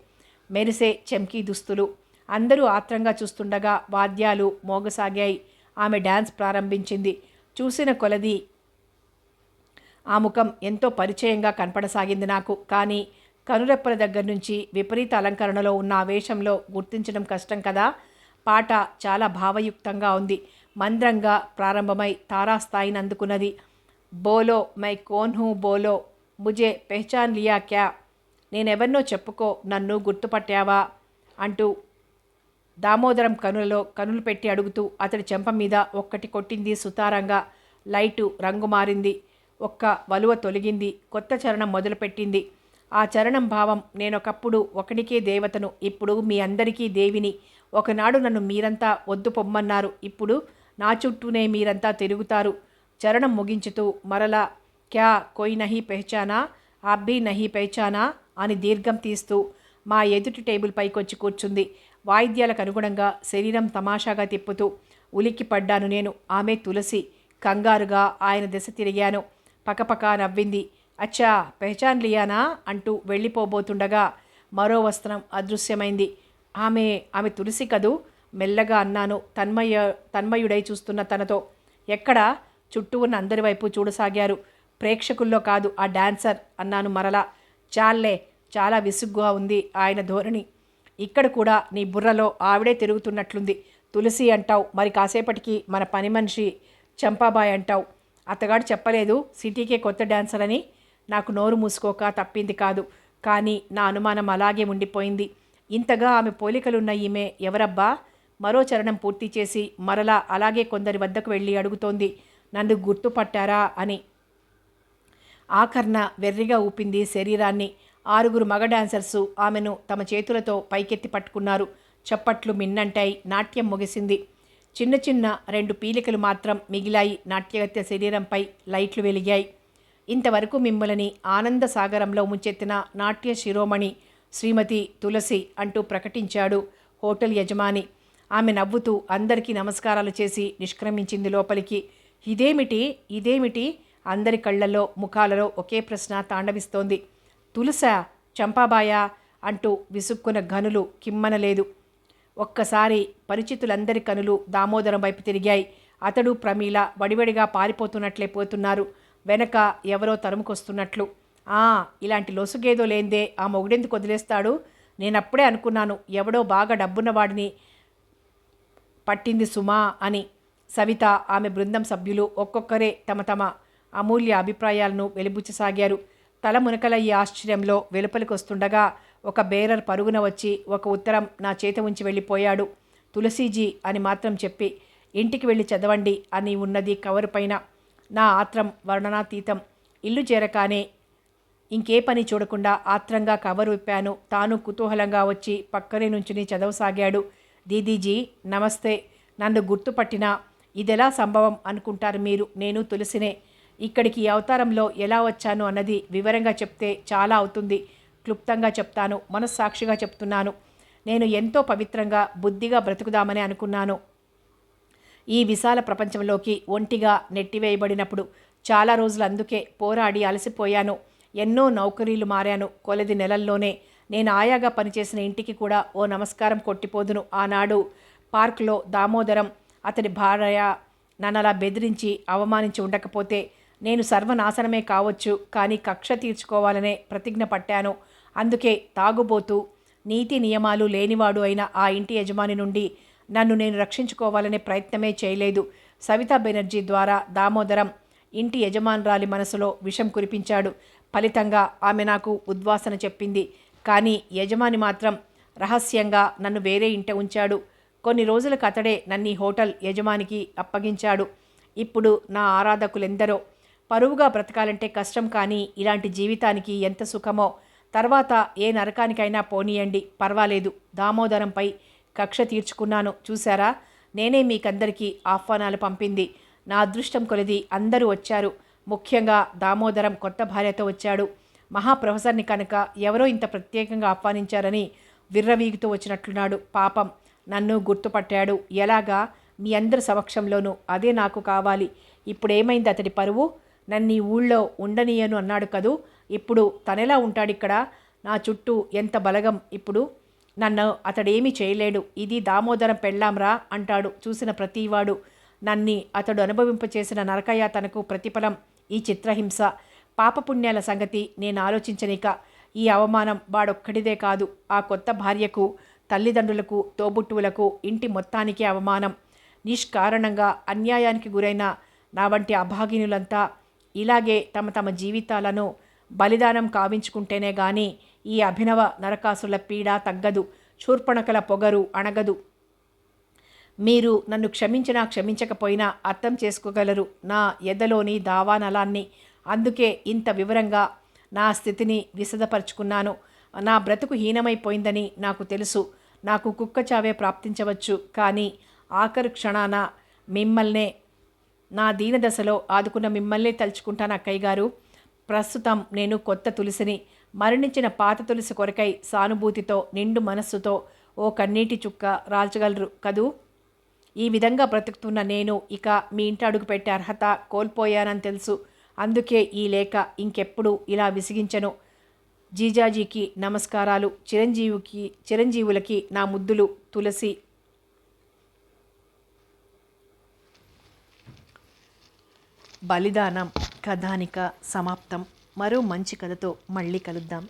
మెరిసే చెంకీ దుస్తులు. అందరూ ఆత్రంగా చూస్తుండగా వాద్యాలు మోగసాగాయి. ఆమె డ్యాన్స్ ప్రారంభించింది. చూసిన కొలది ఆ ముఖం ఎంతో పరిచయంగా కనపడసాగింది నాకు. కానీ కనురెప్పల దగ్గర నుంచి విపరీత అలంకరణలో ఉన్న ఆ వేషంలో గుర్తించడం కష్టం కదా. పాట చాలా భావయుక్తంగా ఉంది. మంద్రంగా ప్రారంభమై తారాస్థాయిని అందుకున్నది. బోలో మై కోన్ హూ బోలో, ముజే పెహచాన్ లియా క్యా, నేనెవరినో చెప్పుకో, నన్ను గుర్తుపట్టావా అంటూ దామోదరం కనులలో కనులు పెట్టి అడుగుతూ అతడి చెంప మీద ఒక్కటి కొట్టింది సుతారంగా. లైటు రంగు మారింది. ఒక్క వలువ తొలగింది. కొత్త చరణం మొదలుపెట్టింది. ఆ చరణం భావం, నేనొకప్పుడు ఒకడికే దేవతను, ఇప్పుడు మీ అందరికీ దేవిని. ఒకనాడు నన్ను మీరంతా వద్దు పొమ్మన్నారు, ఇప్పుడు నా చుట్టూనే మీరంతా తిరుగుతారు. చరణం ముగించుతూ మరలా క్యా కోయి నహీ పెహచానా, ఆప్ భీ నహీ పెహచానా అని దీర్ఘం తీస్తూ మా ఎదుటి టేబుల్ పైకొచ్చి కూర్చుంది. వాయిద్యాలకు అనుగుణంగా శరీరం తమాషాగా తిప్పుతూ ఉలిక్కి పడ్డాను నేను. ఆమె తులసి. కంగారుగా ఆయన దిశ తిరిగాను. పకపక నవ్వింది. అచ్చా పెహచాన్ లియానా అంటూ వెళ్ళిపోబోతుండగా మరో వస్త్రం అదృశ్యమైంది. ఆమె తులసి కదూ, మెల్లగా అన్నాను తన్మయుడై చూస్తున్న తనతో. ఎక్కడా? చుట్టూ ఉన్న అందరి వైపు చూడసాగారు. ప్రేక్షకుల్లో కాదు, ఆ డాన్సర్ అన్నాను మరలా. చాల్లే, చాలా విసుగ్గా ఉంది ఆయన ధోరణి. ఇక్కడ కూడా నీ బుర్రలో ఆవిడే తిరుగుతున్నట్లుంది. తులసి అంటావు, మరి కాసేపటికి మన పని మనిషి చంపాబాయ్ అంటావు. అతగాడు చెప్పలేదు సిటీకే కొత్త డాన్సర్ అని? నాకు నోరు మూసుకోక తప్పింది కాదు. కానీ నా అనుమానం అలాగే ఉండిపోయింది. ఇంతగా ఆమె పోలికలున్న ఈమె ఎవరబ్బా? మరో చరణం పూర్తి చేసి మరలా అలాగే కొందరి వద్దకు వెళ్ళి అడుగుతోంది, నన్ను గుర్తుపట్టారా అని. ఆఖర్న వెర్రిగా ఊపింది శరీరాన్ని. 6 మగ డాన్సర్సు ఆమెను తమ చేతులతో పైకెత్తి పట్టుకున్నారు. చప్పట్లు మిన్నంటాయి. నాట్యం ముగిసింది. చిన్న చిన్న 2 పీలికలు మాత్రం మిగిలాయి. నాట్యగత్య శరీరంపై లైట్లు వెలిగాయి. ఇంతవరకు మిమ్మల్ని ఆనంద సాగరంలో ముంచెత్తిన నాట్య శిరోమణి శ్రీమతి తులసి అంటూ ప్రకటించాడు హోటల్ యజమాని. ఆమె నవ్వుతూ అందరికీ నమస్కారాలు చేసి నిష్క్రమించింది లోపలికి. ఇదేమిటి? అందరి కళ్ళల్లో ముఖాలలో ఒకే ప్రశ్న తాండవిస్తోంది. తులసా? చంపాబాయా? అంటూ విసుక్కున్న గనులు కిమ్మనలేదు. ఒక్కసారి పరిచితులందరి కనులు దామోదరం వైపు తిరిగాయి. అతడు ప్రమీల వడివడిగా పారిపోతున్నట్లే పోతున్నారు. వెనక ఎవరో తరుముకొస్తున్నట్లు. ఇలాంటి లొసుగేదో లేందే ఆ మొగుడెందుకు వదిలేస్తాడు? నేనప్పుడే అనుకున్నాను, ఎవడో బాగా డబ్బున్నవాడిని పట్టింది సుమా అని. సవిత, ఆమె బృందం సభ్యులు ఒక్కొక్కరే తమ తమ అమూల్య అభిప్రాయాలను వెలిబుచ్చసాగారు. తల మునకలయ్యే ఆశ్చర్యంలో వెలుపలికి వస్తుండగా ఒక బేరర్ పరుగున వచ్చి ఒక ఉత్తరం నా చేత ఉంచి వెళ్ళిపోయాడు. తులసీజీ అని మాత్రం చెప్పి ఇంటికి వెళ్ళి చదవండి అని ఉన్నది కవరు పైన. నా ఆత్రం వర్ణనాతీతం. ఇల్లు చేరకానే ఇంకే పని చూడకుండా ఆత్రంగా కవరు విప్పాను. తాను కుతూహలంగా వచ్చి పక్కనే నుంచుని చదవసాగాడు. దీదీజీ నమస్తే. నన్ను గుర్తుపట్టినా ఇదెలా సంభవం అనుకుంటారు మీరు. నేను తులసినే. ఇక్కడికి ఈ అవతారంలో ఎలా వచ్చాను అన్నది వివరంగా చెప్తే చాలా అవుతుంది. క్లుప్తంగా చెప్తాను. మనస్సాక్షిగా చెప్తున్నాను. నేను ఎంతో పవిత్రంగా బుద్ధిగా బ్రతుకుదామని అనుకున్నాను. ఈ విశాల ప్రపంచంలోకి ఒంటిగా నెట్టివేయబడినప్పుడు చాలా రోజులు అందుకే పోరాడి అలసిపోయాను. ఎన్నో నౌకరీలు మారాను. కొలది నెలల్లోనే నేను ఆయాగా పనిచేసిన ఇంటికి కూడా ఓ నమస్కారం కొట్టిపోదును. ఆనాడు పార్క్లో దామోదరం అతడి భార్య నన్నలా బెదిరించి అవమానించి ఉండకపోతే నేను సర్వనాశనమే కావచ్చు. కానీ కక్ష తీర్చుకోవాలనే ప్రతిజ్ఞ పట్టాను. అందుకే తాగుబోతూ నీతి నియమాలు లేనివాడు అయిన ఆ ఇంటి యజమాని నుండి నన్ను నేను రక్షించుకోవాలనే ప్రయత్నమే చేయలేదు. సవితా బెనర్జీ ద్వారా దామోదరం ఇంటి యజమానురాలి మనసులో విషం కురిపించాడు. ఫలితంగా ఆమె నాకు ఉద్వాసన చెప్పింది. కానీ యజమాని మాత్రం రహస్యంగా నన్ను వేరే ఇంట ఉంచాడు. కొన్ని రోజులకు అతడే నన్ను ఈ హోటల్ యజమానికి అప్పగించాడు. ఇప్పుడు నా ఆరాధకులెందరో. పరువుగా బ్రతకాలంటే కష్టం, కానీ ఇలాంటి జీవితానికి ఎంత సుఖమో. తర్వాత ఏ నరకానికైనా పోనీయండి, పర్వాలేదు. దామోదరంపై కక్ష తీర్చుకున్నాను. చూశారా, నేనే మీకందరికీ ఆహ్వానాలు పంపింది. నా అదృష్టం కొలది అందరూ వచ్చారు. ముఖ్యంగా దామోదరం కొత్త భార్యతో వచ్చాడు. మహాప్రొఫెసర్ని కనుక ఎవరో ఇంత ప్రత్యేకంగా ఆహ్వానించారని విర్రవీగుతూ వచ్చినట్లున్నాడు. పాపం నన్ను గుర్తుపట్టాడు. ఎలాగా? మీ అందరి సమక్షంలోనూ. అదే నాకు కావాలి. ఇప్పుడేమైంది అతడి పరువు? నన్ను ఈ ఊళ్ళో ఉండనీయను అన్నాడు కదూ. ఇప్పుడు తనెలా ఉంటాడిక్కడ? నా చుట్టూ ఎంత బలగం. ఇప్పుడు నన్ను అతడేమీ చేయలేడు. ఇది దామోదరం పెళ్ళాంరా అంటాడు చూసిన ప్రతివాడు. నన్ని అతడు అనుభవింపచేసిన నరకయాతనకు ప్రతిఫలం ఈ చిత్రహింస. పాపపుణ్యాల సంగతి నేను ఆలోచించనిక. ఈ అవమానం వాడొక్కడిదే కాదు, ఆ కొత్త భార్యకు, తల్లిదండ్రులకు, తోబుట్టువులకు, ఇంటి మొత్తానికి అవమానం. నిష్కారణంగా అన్యాయానికి గురైన నా వంటి అభాగినులంతా ఇలాగే తమ తమ జీవితాలను బలిదానం కావించుకుంటేనే గాని ఈ అభినవ నరకాసుల పీడ తగ్గదు. శూర్పణకల పొగరు అణగదు. మీరు నన్ను క్షమించినా క్షమించకపోయినా అర్థం చేసుకోగలరు నా ఎదలోని దావానలాన్ని. అందుకే ఇంత వివరంగా నా స్థితిని విశదపరుచుకున్నాను. నా బ్రతుకు హీనమైపోయిందని నాకు తెలుసు. నాకు కుక్క చావే ప్రాప్తించవచ్చు, కానీ ఆఖరు క్షణాన మిమ్మల్నే, నా దీనదశలో ఆదుకున్న మిమ్మల్నే తలుచుకుంటాను అక్కయ్య గారు. ప్రస్తుతం నేను కొత్త తులసిని. మరణించిన పాత తులసి కొరకై సానుభూతితో, నిండు మనస్సుతో ఓ కన్నీటి చుక్క రాల్చగలరు కదూ. ఈ విధంగా బ్రతుకుతున్న నేను ఇక మీ ఇంటి అడుగు పెట్టే అర్హత కోల్పోయానని తెలుసు. అందుకే ఈ లేఖ. ఇంకెప్పుడు ఇలా విసిగించను. జీజాజీకి నమస్కారాలు. చిరంజీవులకి నా ముద్దులు. తులసి. బలిదానం కథానిక సమాప్తం. మరో మంచి కథతో మళ్ళీ కలుద్దాం.